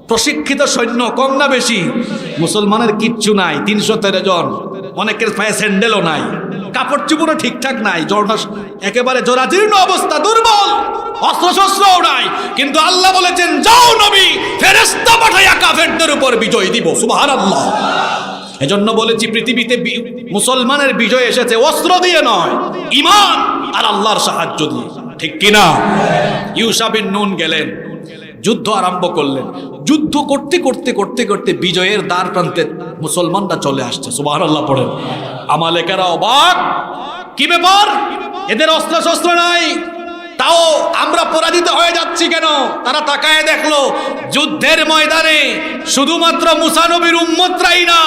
প্রশিক্ষিত সৈন্য কম না বেশি? মুসলমানের কিচ্ছু নাই, 313 জন। অনেকের পায়ে স্যান্ডেলও নাই, কাপড় চুপড়ও ঠিকঠাক নাই, একেবারে জরাজীর্ণ অবস্থা, দুর্বল, অস্ত্রশস্ত্রও নাই। কিন্তু আল্লাহ বলেছেন যাও নবী, ফেরেশতা পাঠাইয়া কাফেরদের উপর বিজয় দিব। সুবহানাল্লাহ। এজন্য বলেছি পৃথিবীতে মুসলমানের বিজয় এসেছে অস্ত্র দিয়ে নয়, ঈমান আর আল্লাহর সাহায্য দিয়ে। ঠিক কিনা? ইউশা বিন নুন গেলেন, যুদ্ধ আরম্ভ করলেন। যুদ্ধ করতে করতে করতে করতে বিজয়ের দ্বার প্রান্তে মুসলমানরা চলে আসছে। সুবহানাল্লাহ পড়েন। আমালেকারা অবাক, কি ব্যাপার, এদের অস্ত্র শস্ত্র নাই, তাও আমরা পরাজিত হয়ে যাচ্ছি কেন? তারা তাকায় দেখলো যুদ্ধের ময়দানে শুধুমাত্র মুসা নবীর উম্মতরাই না,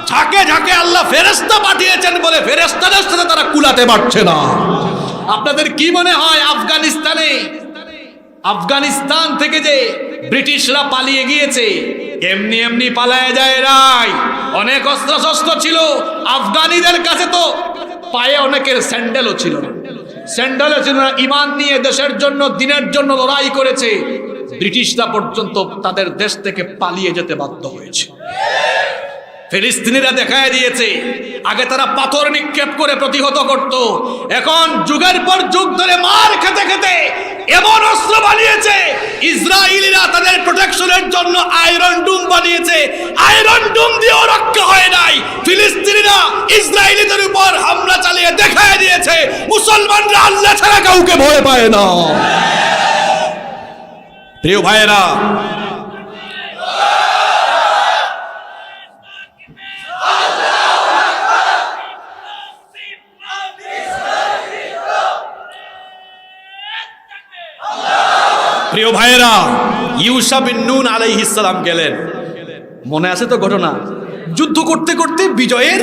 ঝাঁকে ঝাঁকে আল্লাহ ফেরেশতা পাঠিয়েছেন বলে ফেরেশতাদের সাথে তারা কুলাতে পারছে না। আপনাদের কি মনে হয় আফগানিস্তান থেকে যে ব্রিটিশরা পালিয়ে গিয়েছে, এমনি এমনি পালায় যায় নাই? অনেক অস্ত্র শস্ত্র ছিল আফগানিদের কাছে, তো পায়ে অনেকের স্যান্ডেলও ছিল না, স্যান্ডেলও ছিল না। ঈমান নিয়ে দেশের জন্য, দিনের জন্য লড়াই করেছে। ব্রিটিশরা পর্যন্ত তাদের দেশ থেকে পালিয়ে যেতে বাধ্য হয়েছে। ফিলিস্তিনিরা দেখায় দিয়েছে, আগে তারা পাথর নিক্ষেপ করে প্রতিহত করত, এখন যুগের পর যুগ ধরে মার খেতে খেতে এমন অস্ত্র বানিয়েছে। ইসরায়েলিরা তাদের প্রোটেকশনের জন্য আয়রন ডুম বানিয়েছে, আয়রন ডুম দিয়েও রক্ষা হয় নাই। ফিলিস্তিনিরা ইসরায়েলিদের উপর হামলা চালিয়ে দেখায় দিয়েছে মুসলমানরা আল্লাহ ছাড়া কাউকে ভয় পায় না। প্রিয় ভাইয়েরা, প্রিয় ভাইয়েরা, ইউশা বিন নুন আলাইহিস সালাম গেলেন। মনে আছে তো ঘটনা? যুদ্ধ করতে করতে বিজয়ের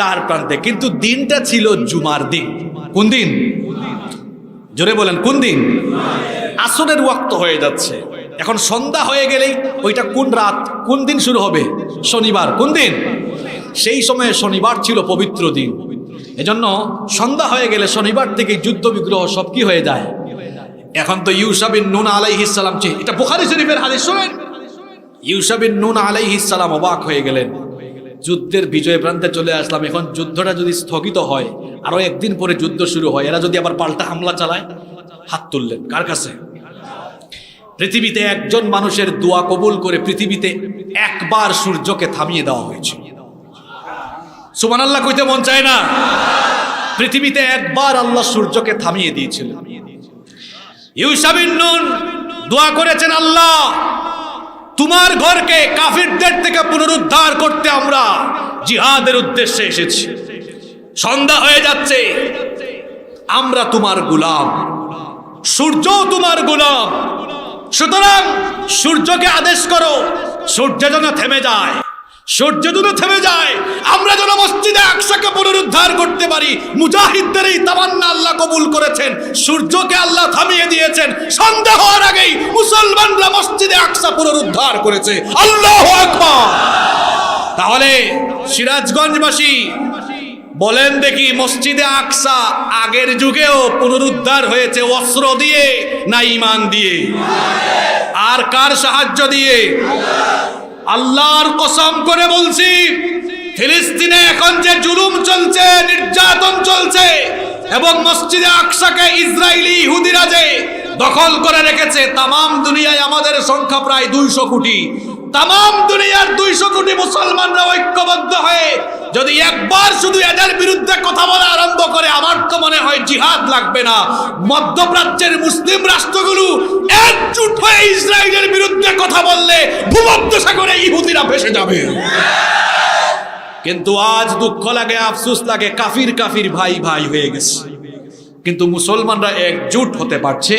দ্বার প্রান্তে, কিন্তু দিনটা ছিল জুমার দিন। কোন দিন? জোরে বলেন, কোন দিন? আসরের ওয়াক্ত হয়ে যাচ্ছে। এখন সন্ধ্যা হয়ে গেলেই ওইটা কোন রাত, কোন দিন শুরু হবে? শনিবার। কোন দিন? সেই সময়ে শনিবার ছিল পবিত্র দিন। এজন্য সন্ধ্যা হয়ে গেলে শনিবার থেকে যুদ্ধ বিগ্রহ সব কি হয়ে যায়। এখন তো ইউশা বিন নুন আলাইহিস সালাম, এটা বুখারী শরীফের হাদিস, শুনেন। ইউশা বিন নুন আলাইহিস সালাম অবাক হয়ে গেলেন, যুদ্ধের বিজয় প্রান্তে চলে আসলাম, এখন যুদ্ধটা যদি স্থগিত হয়, আরো একদিন পরে যুদ্ধ শুরু হয়, এরা যদি আবার পাল্টা হামলা চালায়। হাত তুললেন কার কাছে? পৃথিবীতে একজন মানুষের দোয়া কবুল করে পৃথিবীতে একবার সূর্যকে থামিয়ে দেওয়া হয়েছে। সুবহানাল্লাহ কইতে মন চায় না? পৃথিবীতে একবার আল্লাহ সূর্যকে থামিয়ে দিয়েছিল। ইউশা বিন নুন দোয়া করেছেন, আল্লাহ তোমার ঘরকে কাফিরদের থেকে পুনরুদ্ধার করতে আমরা জিহাদের উদ্দেশ্যে এসেছি। সন্ধ্যা হয়ে যাচ্ছে, আমরা তোমার গোলাম, সূর্য তোমার গোলাম, সুতরাং সূর্যকে আদেশ করো সূর্য যেন থেমে যায়, সূর্য যেন থেমে যায়, আমরা যেন মসজিদে আকসাকে পুনরুদ্ধার করতে পারি। মুজাহিদদের এই তামান্না আল্লাহ কবুল করেছেন, সূর্যকে আল্লাহ থামিয়ে দিয়েছেন। সন্ধ্যা হওয়ার আগেই মুসলমানরা মসজিদে আকসা পুনরুদ্ধার করেছে। আল্লাহু আকবার। তাহলে সিরাজগঞ্জবাসী, বলেন দেখি, মসজিদে আকসা আগের যুগেও পুনরুদ্ধার হয়েছে অস্ত্র দিয়ে না ঈমান দিয়ে? আর কার সাহায্য দিয়ে? আল্লাহর কসম করে বলছি, ফিলিস্তিনে এখন যে জুলুম চলছে, নির্যাতন চলছে, এবং মসজিদে আকসাকে ইসরায়েলি ইহুদিরা যে দখল করে রেখেছে, তামাম দুনিয়ায় আমাদের সংখ্যা প্রায় 200 কোটি। তামাম দুনিয়ার 200 কোটি মুসলমানরা ঐক্যবদ্ধ হয়ে যদি একবার শুধু এদের বিরুদ্ধে কথা বলা আরম্ভ করে, আমার তো মনে হয় জিহাদ লাগবে না, মধ্যপ্রাচ্যের মুসলিম রাষ্ট্রগুলো একজোট হয়ে ইসরায়েলের বিরুদ্ধে কথা বললে ভূমধ্যসাগরে ইহুদিরা ভেসে যাবে। কিন্তু আজ দুঃখ লাগে, আফসোস লাগে, কাফির কাফির ভাই ভাই হয়ে গেছে, কিন্তু মুসলমানরা একজোট হতে পারছে।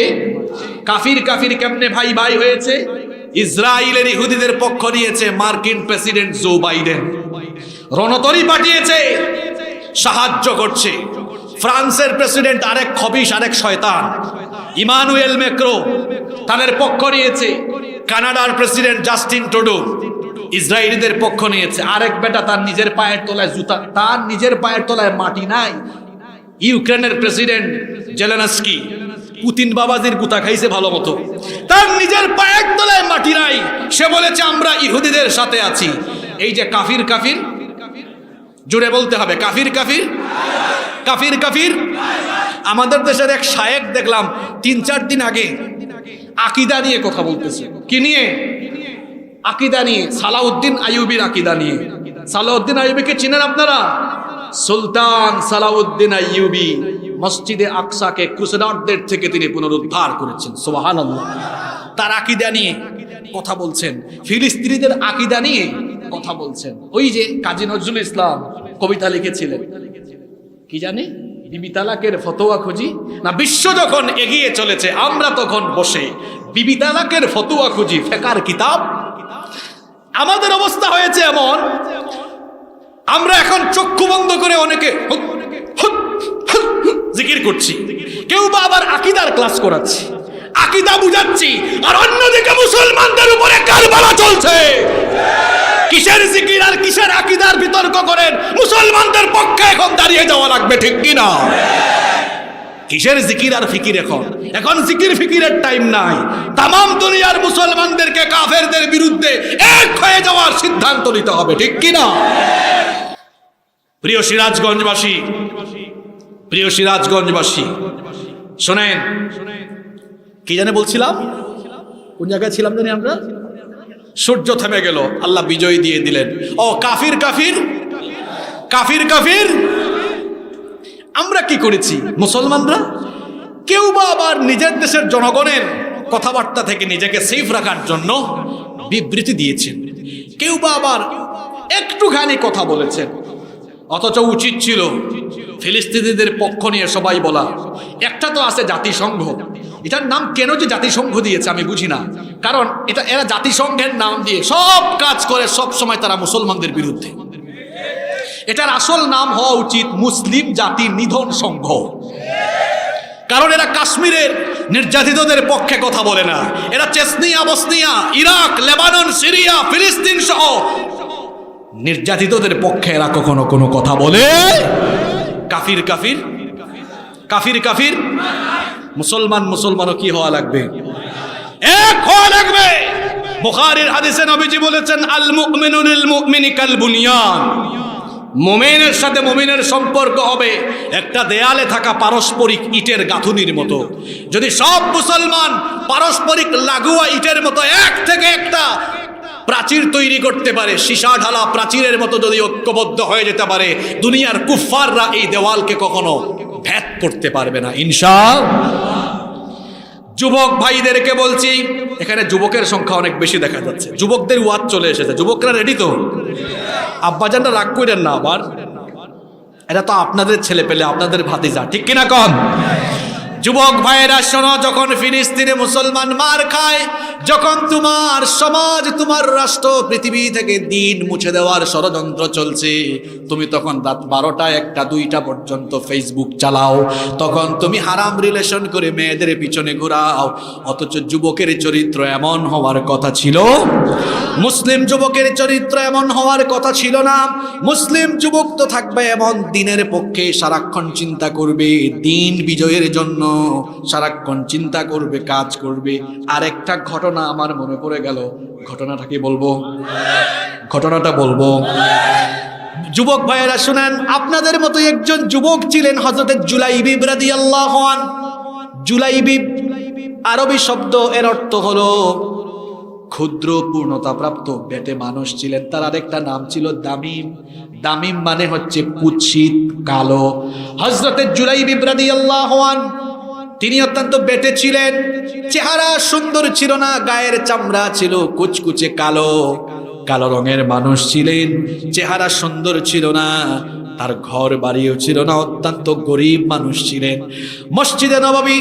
কাফির কাফির কেমনে ভাই ভাই হয়েছে? ইসরায়েলের ইহুদিদের পক্ষ নিয়েছে মার্কিন প্রেসিডেন্ট জো বাইডেন, রণতরী পাঠিয়েছে, সাহায্য করছে। ফ্রান্সের প্রেসিডেন্ট আরেক খবিশ, আরেক শয়তান, ইমানুয়েল ম্যাক্রো, তাদের পক্ষ নিয়েছে। কানাডার প্রেসিডেন্ট জাস্টিন ট্রুডো ইসরায়েলিদের পক্ষ নিয়েছে। আরেক বেটা, তার নিজের পায়ের তলায় জুতা, তার নিজের পায়ের তলায় মাটি নাই। ইউক্রেনের প্রেসিডেন্ট জেলেনস্কি, পুতিন বাবাজির গুতা খাইছে ভালো মতো, তার নিজের পায়ের তলায় মাটি নাই। সে বলেছে আমরা ইহুদিদের সাথে আছি। এই যে কাফির কাফির, জুড়ে বলতে হবে, কাফির কাফির, কাফির কাফির। আমাদের দেশের এক শায়েক দেখলাম 3-4 দিন আগে আকীদা নিয়ে কথা বলতেছে। কি নিয়ে? আকীদা নিয়ে, সালাউদ্দিন আইয়ুবীর আকীদা নিয়ে। সালাউদ্দিন আইয়ুবীকে চিনেন আপনারা? সুলতান সালাউদ্দিন আইয়ুবী মসজিদে আকসাকে ক্রুসেডারদের থেকে তিনি পুনরুদ্ধার করেছেন। সুবহানাল্লাহ। তার আকীদা নিয়ে কথা বলছেন, ফিলিস্তিনিদের আকীদা নিয়ে কথা বলছেন। ওই যে কাজী নজরুল ইসলাম কবিতা লিখেছিলেন, কি জানি, বিবি তালাকের ফতোয়া খুঁজি না, বিশ্ব যখন এগিয়ে চলেছে আমরা তখন বসে বিবি তালাকের ফতোয়া খুঁজি, ফেকার কিতাব। আমাদের অবস্থা হয়েছে এমন, আমরা এখন চক্ষু বন্ধ করে অনেকে জিকির করছি, কেউ বা আবার আকীদার ক্লাস করাচ্ছি, আকীদা বুঝাচ্ছি, আর অন্যদিকে মুসলমানদের উপরে কারবালা চলছে। কিসের জিকির আর কিসের আকীদার বিতর্ক করেন? মুসলমানদের পক্ষে এখন দাঁড়িয়ে যাওয়া লাগবে, ঠিক কিনা? কিসের জিকির আর ফিকির? এখন জিকির ফিকিরের টাইম নাই। তামাম দুনিয়ার মুসলমানদেরকে কাফেরদের বিরুদ্ধে এক হয়ে যাওয়ার সিদ্ধান্ত নিতে হবে, ঠিক কিনা? প্রিয় সিরাজগঞ্জবাসী, প্রিয় সিরাজগঞ্জবাসী, শোনেন, কি জানে বলছিলাম, কোন জায়গায় ছিলাম জানি আমরা? সূর্য থেমে গেল, আল্লাহ বিজয় দিয়ে দিলেন। ও কাফির কাফির, কাফির কাফির। আমরা কি করেছি মুসলমানরা? কেউ বা আবার নিজের দেশের জনগণের কথাবার্তা থেকে নিজেকে সেফ রাখার জন্য বিবৃতি দিয়েছেন, কেউ বা আবার একটুখানি কথা বলেছেন, অথচ উচিত ছিল ফিলিস্তিনিদের পক্ষ নিয়ে সবাই বলা। একটা তো আছে জাতিসংঘ, এটার নাম কেন যে জাতিসংঘ দিয়েছে আমি বুঝি না, কারণ এটা এরা জাতিসংঘের নাম দিয়ে সব কাজ করে, সব সময় তারা মুসলমানদের বিরুদ্ধে। এটার আসল নাম হওয়া উচিত মুসলিম জাতি নিধন সংঘ, কারণ এরা কাশ্মীরের নির্যাতিতদের পক্ষে কথা বলে না। এরা Chechnya, Bosnia, Iraq, Lebanon, Syria, ফিলিস্তিন সহ নির্যাতিতদের পক্ষে এরা কখনো কোনো কথা বলে? কাফির কাফির, কাফির কাফির। মুসলমান মুসলমানও কি হওয়া লাগবে? এক হওয়া লাগবে। বুখারীর হাদিসে নবীজি বলেছেন, আল মুমিনু লিল মুমিনি কাল বুনিয়ান। মুমিনের সাথে মুমিনের সম্পর্ক হবে একটা দেয়ালে থাকা পারস্পরিক ইটের গাঁথুনির মতো। যদি সব মুসলমান পারস্পরিক লাগোয়া ইটের মতো এক থেকে একটা প্রাচীর তৈরি করতে পারে, সীসা ঢালা প্রাচীরের মতো যদি ঐক্যবদ্ধ হয়ে যেতে পারে, দুনিয়ার কুফফাররা এই দেওয়ালকে কখনো ভেদ করতে পারবে না ইনশাআল্লাহ। যুবক ভাইদেরকে বলছি, এখানে যুবকের সংখ্যা অনেক বেশি দেখা যাচ্ছে, যুবকদের ওয়াজ চলে এসেছে। যুবকরা রেডি তো? আব্বাজানরা রাগ করেন না আবার, এটা তো আপনাদের ছেলে পেলে, আপনাদের ভাতিজা, ঠিক কিনা কন? যুবক ভাইয়েরা শোনো, যখন ফিলিস্তিনে মুসলমান মার খায়, যখন তোমার সমাজ, তোমার রাষ্ট্র পৃথিবী থেকে দিন মুছে দেওয়ার ষড়যন্ত্র চলছে, তুমি তখন রাত 12টা, 1টা, 2টা পর্যন্ত ফেসবুক চালাও, তখন তুমি হারাম রিলেশন করে মেয়েদের পিছনে ঘোরাও। অথচ যুবকের চরিত্র এমন হওয়ার কথা ছিল মুসলিম যুবকের চরিত্র এমন হওয়ার কথা ছিল না। মুসলিম যুবক তো থাকবে এমন দিনের পক্ষে সারাক্ষণ চিন্তা করবে, দিন বিজয়ের জন্য সারাক্ষণ চিন্তা করবে, কাজ করবে। আরেকটা ঘটনা আমার মনে পড়ে গেল, ঘটনাটা কি বলবো? ঘটনাটা বলবো। যুবক ভাইয়েরা শুনেন, আপনাদের মতো একজন যুবক ছিলেন হযরত জুলাইবিব রাদিয়াল্লাহু আনহু। জুলাইবিব আরবি শব্দ, এর অর্থ হলো ক্ষুদ্র পূর্ণতাপ্রাপ্ত, বেটে মানুষ ছিলেন। তার আরেকটা নাম ছিল দামিম। দামিম মানে হচ্ছে কুৎসিত, কালো। হযরত জুলাইবিব রাদিয়াল্লাহু আনহু তিনি অত্যন্ত বেটে ছিলেন, চেহারা সুন্দর ছিল না, গায়ের চামড়া ছিল কুচকুচে কালো, কালো রঙের মানুষ ছিলেন, চেহারা সুন্দর ছিল না, তার ঘর বাড়িও ছিল না, অত্যন্ত গরিব মানুষ ছিলেন। মসজিদে নববী,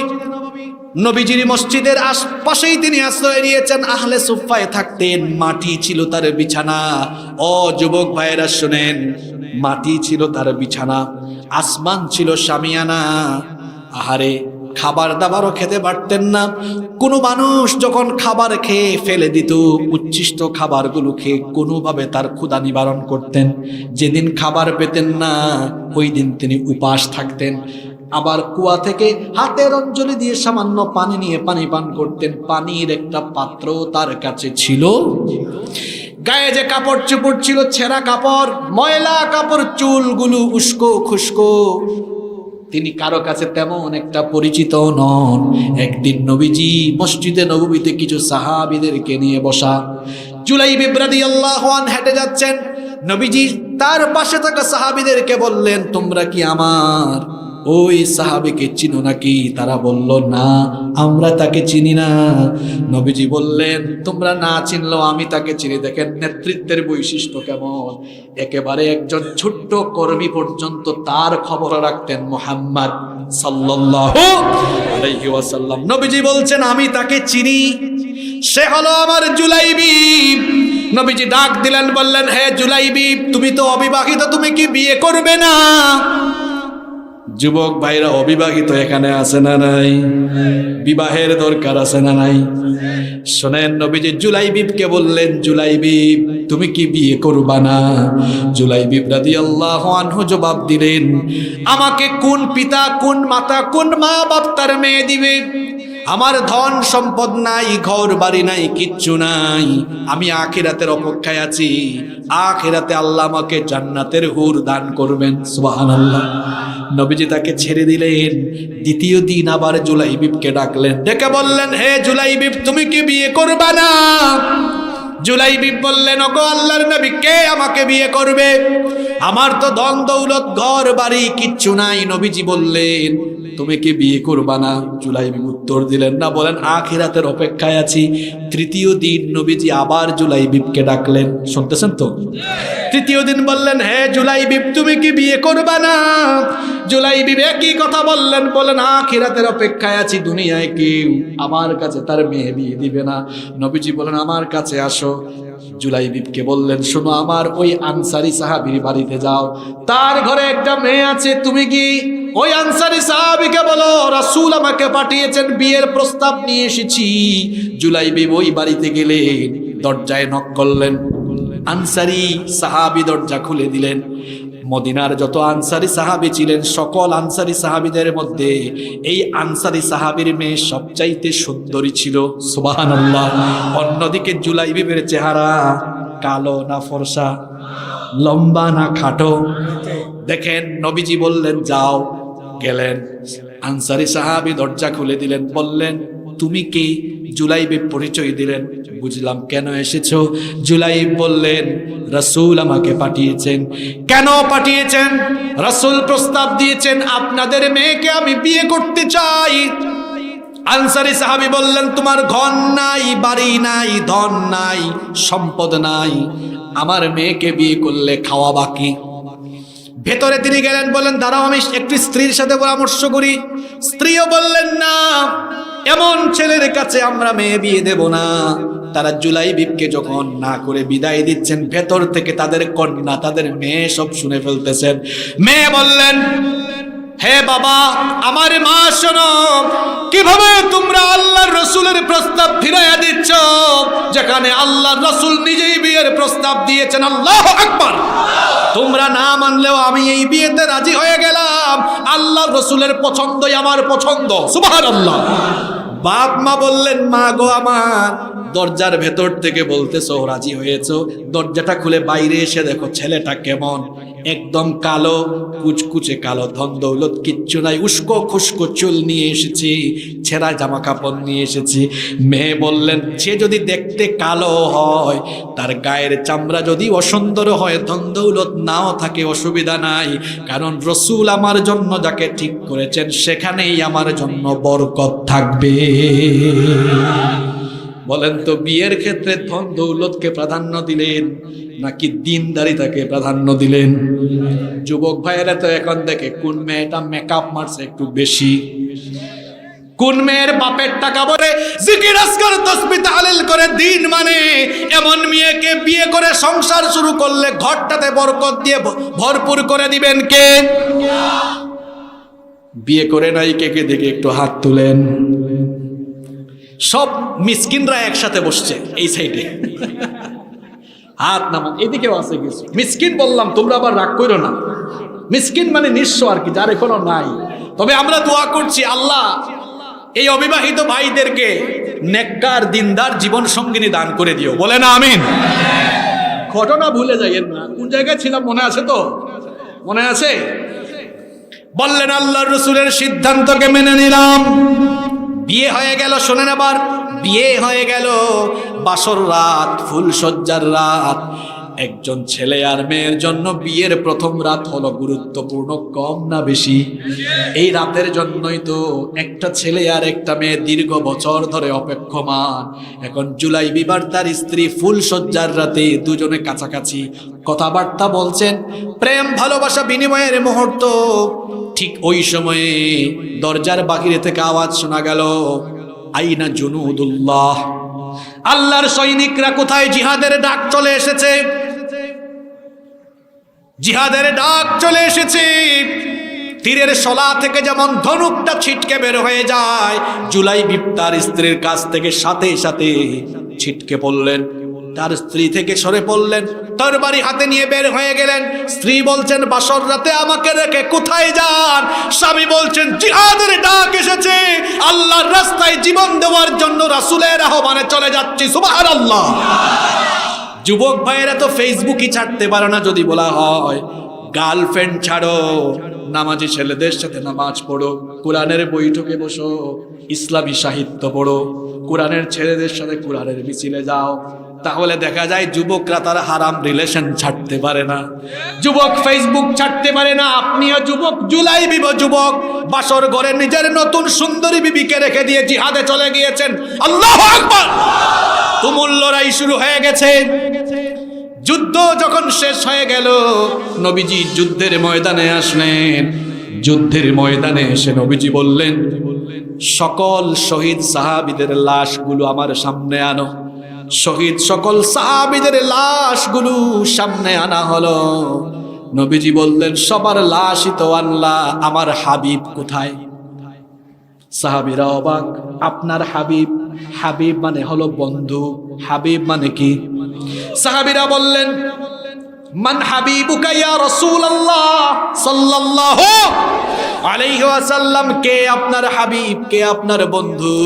নবীজির মসজিদের আশপাশেই তিনি আশ্রয় নিয়েছেন, আহলে সুফায় থাকতেন, মাটি ছিল তার বিছানা। ও যুবক ভাইয়েরা শুনেন, মাটি ছিল তার বিছানা, আসমান ছিল শামিয়ানা। আহারে, খাবার দাবারও খেতে পারতেন না। কোনো মানুষ যখন খাবার খেয়ে ফেলে দিত, উচ্ছিষ্ট খাবারগুলো খেয়ে কোনোভাবে তার ক্ষুধা নিবারণ করতেন। যেদিন খাবার পেতেন না, ওই দিন তিনি উপাস থাকতেন। আবার কুয়া থেকে হাতের অঞ্জলি দিয়ে সামান্য পানি নিয়ে পানি পান করতেন। পানির একটা পাত্র তার কাছে ছিল। গায়ে যে কাপড় চোপড় ছিল, ছেঁড়া কাপড়, ময়লা কাপড়, চুলগুলো উস্কো খুস্কো। তিনি কারো কাছে তেমন একটা পরিচিত নন। একদিন নবীজি মসজিদে নববীতে কিছু সাহাবীদেরকে নিয়ে বসা। জুলাইবিব রাদিয়াল্লাহু আনহু হেঁটে যাচ্ছেন। নবীজি তার পাশে থাকা সাহাবীদেরকে বললেন, তোমরা কি আমার ওই সাহাবীকে চিনো নাকি? তারা বলল, না, আমরা তাকে চিনি না। নবীজি বললেন, তোমরা না চিনলেও আমি তাকে চিনি। দেখেন নেতৃত্বের বৈশিষ্ট্য কেমন। একেবারে একজন ছোট্ট কর্মী পর্যন্ত তার খবর রাখতেন মুহাম্মদ সাল্লাল্লাহু আলাইহি ওয়াসাল্লাম। নবীজি বলছেন, আমি তাকে চিনি, সে হলো আমার জুলাইবিব। নবীজি ডাক দিলেন, বললেন, হে জুলাইবিব, তুমি তো অবিবাহিত, তুমি কি বিয়ে করবে না? যুবক ভাইরা, অবিবাহিত এখানে আছে না নাই? বিবাহের দরকার আছে না নাই? শোনেন, নবীজি জুলাইবিবকে বললেন, জুলাইবিব, তুমি কি বিয়ে করবা না? জুলাইবিব রাদিয়াল্লাহু আনহু জবাব দিলেন, আমাকে কোন পিতা, কোন মাতা, কোন মা বাপ তার মেয়ে দিবে? আমার ধন সম্পদ নাই, ঘর বাড়ি নাই, কিচ্ছু নাই। আমি আখিরাতের অপেক্ষায় আছি। আখিরাতে আল্লাহ আমাকে জান্নাতের হুর দান করবেন। সুবহানাল্লাহ। নবীজি তাকে ছেড়ে দিলেন। দ্বিতীয় দিন আবার জুলাইবিবকে ডাকলেন, ডেকে বললেন, হে জুলাইবিব, তুমি কি বিয়ে করবা না? জুলাইবিব বললেন, ওগো আল্লাহর নবী, কে আমাকে বিয়ে করবে? আমার তো ধন দৌলত, ঘর বাড়ি কিচ্ছু নাই। নবীজি বললেন, তুমি কি বিয়ে করবা না? জুলাইবিব উত্তর দিলেন না, বলেন, আখিরাতের অপেক্ষায় আছি। তৃতীয় দিন নবীজি আবার জুলাইবিবকে ডাকলেন। শুনতেছেন তো? তৃতীয় দিন বললেন, হে জুলাইবিব, তুমি কি বিয়ে করবা না? জুলাইবিব একই কথা বললেন, বলেন, আখিরাতের অপেক্ষায় আছি। দুনিয়ায় কেউ আমার কাছে তার মেয়ে বিয়ে দিবে না। নবীজি বলেন, আমার কাছে আসো। জুলাইবিবকে বললেন, শোনো, আমার ওই আনসারী সাহাবীর বাড়িতে যাও, তার ঘরে একটা মেয়ে আছে। তুমি কি ওই আনসারী সাহাবীকে বলো, রাসূল আমাকে পাঠিয়েছেন, বিয়ের প্রস্তাব নিয়ে এসেছি। জুলাইবিব ওই বাড়িতে গেলেন, দরজায় নক করলেন। আনসারী সাহাবী দরজা খুলে দিলেন। মদিনার যত আনসারী সাহাবী ছিলেন, সকল আনসারী সাহাবীদের মধ্যে এই আনসারী সাহাবীর মেয়ে সবচাইতে সুন্দরী ছিল। সুবহানাল্লাহ। অন্যদিকে জুলাইবিবের চেহারা কালো না ফর্সা, লম্বা না খাটো? দেখেন, নবীজি বললেন, যাও। গেলেন, আনসারী সাহাবী দরজা খুলে দিলেন, বললেন, তুমি কে? জুলাইবিব পরিচয় দিলেন। বুঝলাম কেন এসেছো। জুলাইব বললেন, রাসূল আমাকে পাঠিয়েছেন। কেন পাঠিয়েছেন? রাসূল প্রস্তাব দিয়েছেন, আপনাদের মেয়েকে আমি বিয়ে করতে চাই। আনসারী সাহাবী বললেন, তোমার ঘর নাই, বাড়ি নাই, ধন নাই, সম্পদ নাই, আমার মেয়েকে বিয়ে করলে খাওয়া বাকি। ভেতরে তিনি গেলেন, বললেন, দাঁড়াও, আমি একটি স্ত্রীর সাথে পরামর্শ করি। স্ত্রীও বললেন, না, এমন ছেলের কাছে আমরা মেয়ে বিয়ে দেব না। তারা জুলাইবিবকে যখন না করে বিদায় দিচ্ছেন, ভেতর থেকে তাদের কন্যা, তাদের মেয়ে সব শুনে ফেলতেছেন। মেয়ে বললেন, হে বাবা, আমার মা, শোনো, কিভাবে তোমরা আল্লাহর রাসূল রাসূলের প্রস্তাব ফিরাইয়া দিচ্ছ, যেখানে আল্লাহর রাসূল নিজেই বিয়ের প্রস্তাব দিয়েছেন। আল্লাহু আকবার। তোমরা না মানলেও আমি এই বিয়েতে রাজি হয়ে গেলাম, আল্লাহর রাসূলের পছন্দই আমার পছন্দ। সুবহানাল্লাহ। বাপ মা বললেন, মা গো আমার, দরজার ভেতর থেকে বলতেছো রাজি হয়েছো, দরজাটা খুলে বাইরে এসে দেখো ছেলেটা কেমন, একদম কালো, কুচকুচে কালো, ধন দৌলত কিচ্ছু নাই, উস্কো খুস্কো চুল নিয়ে এসেছি, ছেঁড়া জামা কাপড় নিয়ে এসেছি। মেয়ে বললেন, সে যদি দেখতে কালো হয়, তার গায়ের চামড়া যদি অসুন্দর হয়, ধন দৌলত নাও থাকে, অসুবিধা নাই, কারণ রসুল আমার জন্য যাকে ঠিক করেছেন সেখানেই আমার জন্য বরকত থাকবে। বলেন তো, বিয়ের ক্ষেত্রে ধন দৌলতকে প্রাধান্য দিলেন নাকি দিনদারিতাকে প্রাধান্য দিলেন? যুবক ভাইয়েরা তো এখন দেখে কোন মেয়েটা মেকআপ মারছে একটু বেশি, কোন মেয়ের বাপের টাকা বলে জিকির আজকার তাসবিহ তাহলিল করে দিন মানে, এমন মেয়েকে বিয়ে করে সংসার শুরু করলে ঘরটাতে বরকত দিয়ে ভরপুর করে দিবেন কে? বিয়ে করে নাই কে কে দেখে একটু হাত তুলেন। সব মিসকিনরা একসাথে বসছে এই সাইডে, হাত নামান। এদিকেও আছে কিছু মিসকিন, বললাম তোমরা আবার রাগ করো না। মিসকিন মানে নিঃস্ব আর কি, যার এখনো নাই। তবে আমরা দোয়া করছি, আল্লাহ এই অবিবাহিত ভাইদেরকে নেককার দিনদার জীবন সঙ্গিনী দান করে দিও। বলে না আমিন। ঘটনা ভুলে যাইয়েন না, কোন জায়গায় ছিলাম মনে আছে তো? মনে আছে? বললেন, আল্লাহর রাসূলের সিদ্ধান্তকে মেনে নিলাম। বিয়ে হয়ে গেল। শোনেন আবার, বিয়ে হয়ে গেল, বাসর রাত, ফুলসজ্জার রাত। একজন ছেলে আর মেয়ের জন্য বিয়ের প্রথম রাত হলো গুরুত্বপূর্ণ, কম না বেশি? এই রাতের জন্যই তো একটা ছেলে আর একটা মেয়ে দীর্ঘ বছর ধরে অপেক্ষমান। এখন জুলাই বিবার তার স্ত্রী ফুলসজ্জার রাতে দুজনে কাছাকাছি কথাবার্তা বলছেন, প্রেম ভালোবাসা বিনিময়ের মুহূর্ত। ঠিক ওই সময়ে দরজার বাহিরে থেকে আওয়াজ শোনা গেল, আইনা জুনুদুল্লাহ, আল্লাহর সৈনিকরা কোথায়? জিহাদের ডাক চলে এসেছে, জিহাদের ডাক চলে এসেছে। তীরের শলা থেকে যেমন ধনুকটা ছিটকে বের হয়ে যায়, জুলাই বিপ্তার স্ত্রীর কাছ থেকে সাথে সাথে ছিটকে পড়লেন, তার স্ত্রী থেকে সরে পড়লেন, তরবারি হাতে নিয়ে বের হয়ে গেলেন। স্ত্রী বলছেন, বাসর রাতে আমাকে রেখে কোথায় যান? স্বামী বলছেন, জিহাদের ডাক এসেছে, আল্লাহর রাস্তায় জীবন দেওয়ার জন্য রাসূলের আহ্বানে চলে যাচ্ছি। সুবহানাল্লাহ। যুবক ভাইয়েরা তো ফেসবুকই ছাড়তে পারে না, যদি বলা হয় গার্লফ্রেন্ড ছাড়ো, নামাজি ছেলেদের সাথে নামাজ পড়ো, কোরআনের বৈঠকে বসো, ইসলামী সাহিত্য পড়ো, কোরআনের ছেলেদের সাথে কোরআনের মিছিলে যাও, তাহলে দেখা যায় যুবকরা তারা হারাম রিলেশন ছাড়তে পারে না। যুবক ফেসবুক ছাড়তে পারে না। আপনিও যুবক, জুলাই যুবক, বাসর ঘরে নিজের নতুন সুন্দরী বিবিকে রেখে দিয়ে জিহাদে চলে গিয়েছেন। আল্লাহু আকবার। তুমুল লড়াই শুরু হয়ে গেছে। যুদ্ধ যখন শেষ হয়ে গেল, নবীজি যুদ্ধের ময়দানে আসলেন। যুদ্ধের ময়দানে এসে নবীজি বললেন, সকল শহীদ সাহাবীদের লাশগুলো আমার সামনে আনো। শহীদ সকল সাহাবীদের লাশগুলো সামনে আনা হলো। নবীজি বললেন, সবার লাশই তো আনলা, আমার হাবিব কোথায়? সাহাবীরা অবাক, আপনার হাবিব? হাবিব মানে হলো বন্ধু, হাবিব মানে কি? সাহাবীরা বললেন, মান হাবিবুকা ইয়া রাসূলুল্লাহ সাল্লাল্লাহু আলাইহি ওয়াসাল্লাম, কে আপনার হাবিব, কে আপনার বন্ধু?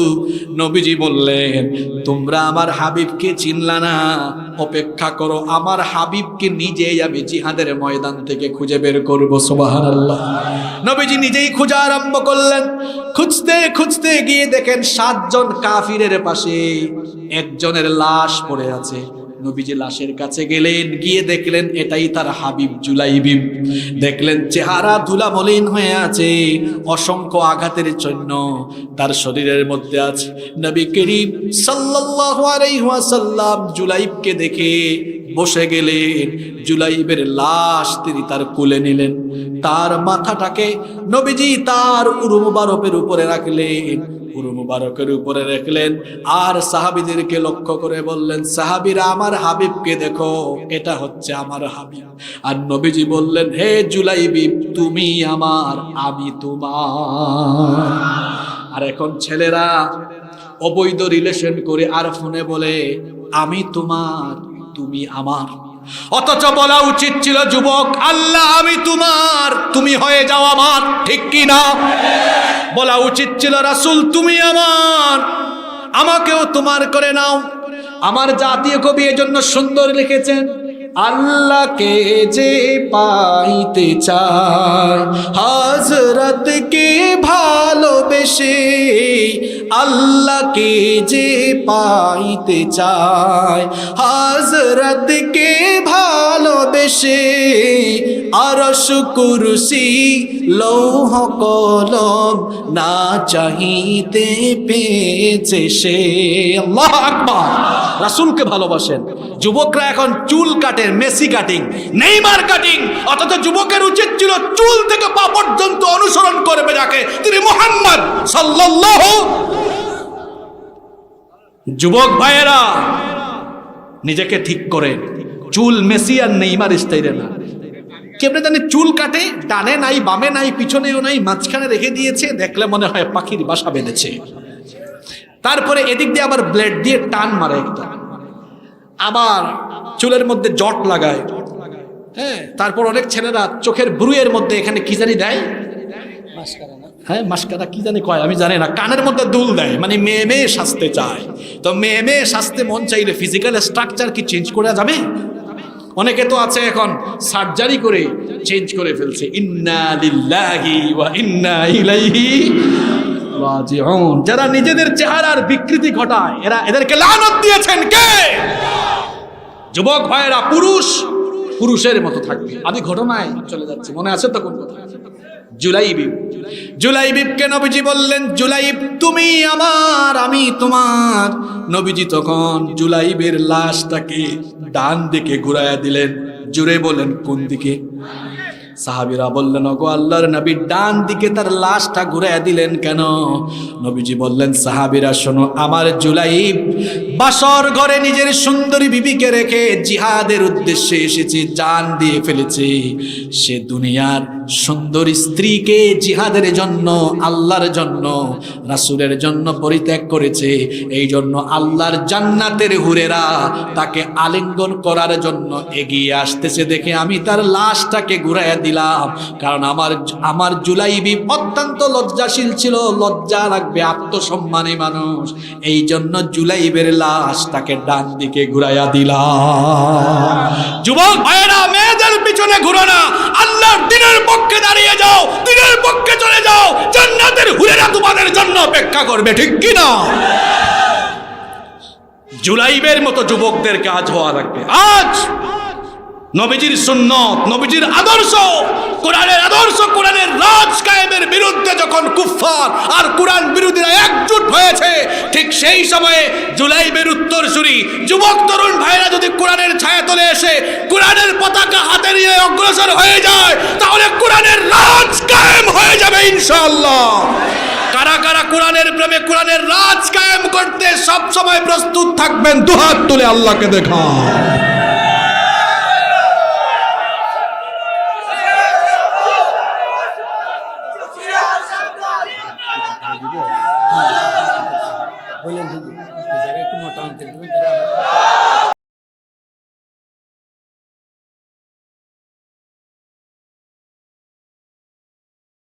নবীজি বললেন, তোমরা আমার হাবিবকে চিনলা না, অপেক্ষা করো, আমার হাবিবকে নিজেই আমি জিহাদের ময়দান থেকে খুঁজে বের করব। সুবহানাল্লাহ। নবীজি নিজেই খোঁজা আরম্ভ করলেন। খুঁজতে খুঁজতে গিয়ে দেখেন 7 জন কাফিরের পাশে একজনের লাশ পড়ে আছে। নবীজি লাশের কাছে গেলেন, গিয়ে দেখলেন এটাই তার হাবিব জুলাইবিব। দেখলেন চেহারা ধুলা মলিন হয়ে আছে, অসংখ্য আঘাতের জন্য তার শরীরের মধ্যে আছে। নবী করিম সাল্লাল্লাহু আলাইহি ওয়াসাল্লাম জুলাইবকে দেখে বসে গেলেন। জুলাইবের লাশ তিনি তার কোলে নিলেন, তার মাথাটাকে নবীজি তার উরু মুবারকের উপরে রাখলেন, উরু মুবারকের উপরে রাখলেন, আর সাহাবীদেরকে লক্ষ্য করে বললেন, সাহাবীরা আমার হাবিবকে দেখো, এটা হচ্ছে আমার হাবিব। আর নবীজি বললেন, হে জুলাইবি, তুমি আমার, আমি তোমার। আর এখন ছেলেরা অবৈধ রিলেশন করে আর ফোনে বলে আমি তোমার তুমি আমার। অথচ বলা উচিত ছিল যুবক, আল্লাহ আমি তোমার তুমি হয়ে যাও আমার, ঠিক কি না? বলা উচিত ছিল রাসূল তুমি আমার আমাকেও তোমার করে নাও। আমার জাতীয় কবি এজন্য সুন্দর লিখেছেন, আল্লাহকে যে পাইতে চায় হযরতকে ভালোবেসে, আল্লাহকে যে পাইতে চায় হযরতকে ভালোবেসে, আরশ কুরসি লৌহ কলম না চাহিতে পেয়েছে সে। আল্লাহু আকবার। রাসূলকে ভালোবাসেন। যুবকরা এখন চুল কাটেন, মেসি কাটিং, নেইমার কাটিং, অথচ যুবকের উচিত ছিল চুল থেকে পা পর্যন্ত অনুসরণ করবে যাকে, তিনি মুহাম্মদ সাল্লাল্লাহু। যুবক ভাইয়েরা নিজেকে ঠিক করেন, চুল মেসি আর নেইমার স্টাইলে না। কেমনে জানি চুল কাটে, ডানে নাই বামে নাই পিছনেও নাই, মাঝখানে রেখে দিয়েছে, দেখলে মনে হয় পাখির বাসা বেঁধেছে। তারপরে এদিক দিয়ে আবার ব্লেড দিয়ে টান মারে একটা, আবার চুলের মধ্যে জট লাগায়। হ্যাঁ, তারপর অনেক ছেলেরা চোখের ব্রুয়ের মধ্যে এখানে কি জানি দেয়, হ্যাঁ মাস্কারা কি জানি কয় আমি জানি না, কানের মধ্যে দুল দেয়, মানে মেয়ে মেয়ে সাজতে চায়। তো মেয়ে মেয়ে সাজতে মন চাইলে ফিজিক্যাল স্ট্রাকচার কি চেঞ্জ করা যাবে? অনেকে তো আছে এখন সার্জারি করে চেঞ্জ করে ফেলছে। ইন্না লিল্লাহি ওয়া ইন্না ইলাইহি রাজিউন। যারা নিজেদের চেহারার বিকৃতি ঘটায় এদেরকে লানত দিয়েছেন কে? যুবক ভাইয়েরা, পুরুষ পুরুষের মতো থাকবে। আমি ঘটনায় চলে যাচ্ছি, মনে আছে তো কোন কথা? জুলাইবিবকে নবীজি বললেন, জুলাইব তুমি আমার আমি তোমার। নবীজি তখন জুলাইবের লাশটাকে ডান দিকে ঘুরাইয়া দিলেন। জুড়ে বলেন কোন দিকে? সাহাবীরা বললেন, ওগো আল্লাহর নবী, ডান দিকে তার লাশটা ঘুরাইয়া দিলেন কেন? নবীজি বললেন, সাহাবীরা শোনো, আমার জুলাইব বাসর ঘরে নিজের সুন্দরী বিবিকে রেখে জিহাদের উদ্দেশ্যে এসেছে, জান দিয়ে ফেলেছে। সে দুনিয়ার সুন্দর স্ত্রীকে জিহাদের জন্য, আল্লাহর জন্য, রাসূলের জন্য পরিত্যাগ করেছে। এই জন্য আল্লাহর জান্নাতের হুরেরা তাকে আলিঙ্গন করার জন্য এগিয়ে আসতেছে দেখে আমি তার লাশটাকে ঘুরাইয়া দিলাম। কারণ আমার জুলাইবি অত্যন্ত লজ্জাশীল ছিল, লজ্জা লাগবে, আত্মসম্মানী মানুষ। এই জন্য জুলাইবের লাশটাকে ডান দিকে ঘুরাইয়া দিলাম। যুবক ভাইয়েরা, মেয়েদের পিছনে ঘুরো না, আল্লাহর দ্বীনের পক্ষে দাঁড়িয়ে যাও, দ্বীনের পক্ষে চলে যাও, জান্নাতের হুরেরা তোমাদের জন্য অপেক্ষা করবে, ঠিক কি না? জুলাইবের মতো যুবকদের কাজ হওয়া লাগবে। আজ নবীজির সুন্নত, নবীজির আদর্শ, কোরআনের আদর্শ, কোরআনের রাজ কায়েমের বিরুদ্ধে যখন কুফফার আর কোরআন বিরোধীরা একজোট হয়েছে, ঠিক সেই সময়ে জুলাইবের উত্তরসূরি যুবক তরুণ ভাইরা যদি কোরআনের ছায়াতলে এসে কোরআনের পতাকা হাতে নিয়ে অগ্রসর হয়ে যায়, তাহলে কোরআনের রাজ কায়েম হয়ে যাবে ইনশাআল্লাহ। কারা কারা কোরআনের প্রেমে কোরআনের রাজ কায়েম করতে সব সময় প্রস্তুত থাকবেন? দুহাত তুলে আল্লাহকে দেখা। বললেন একটু মোটামুটি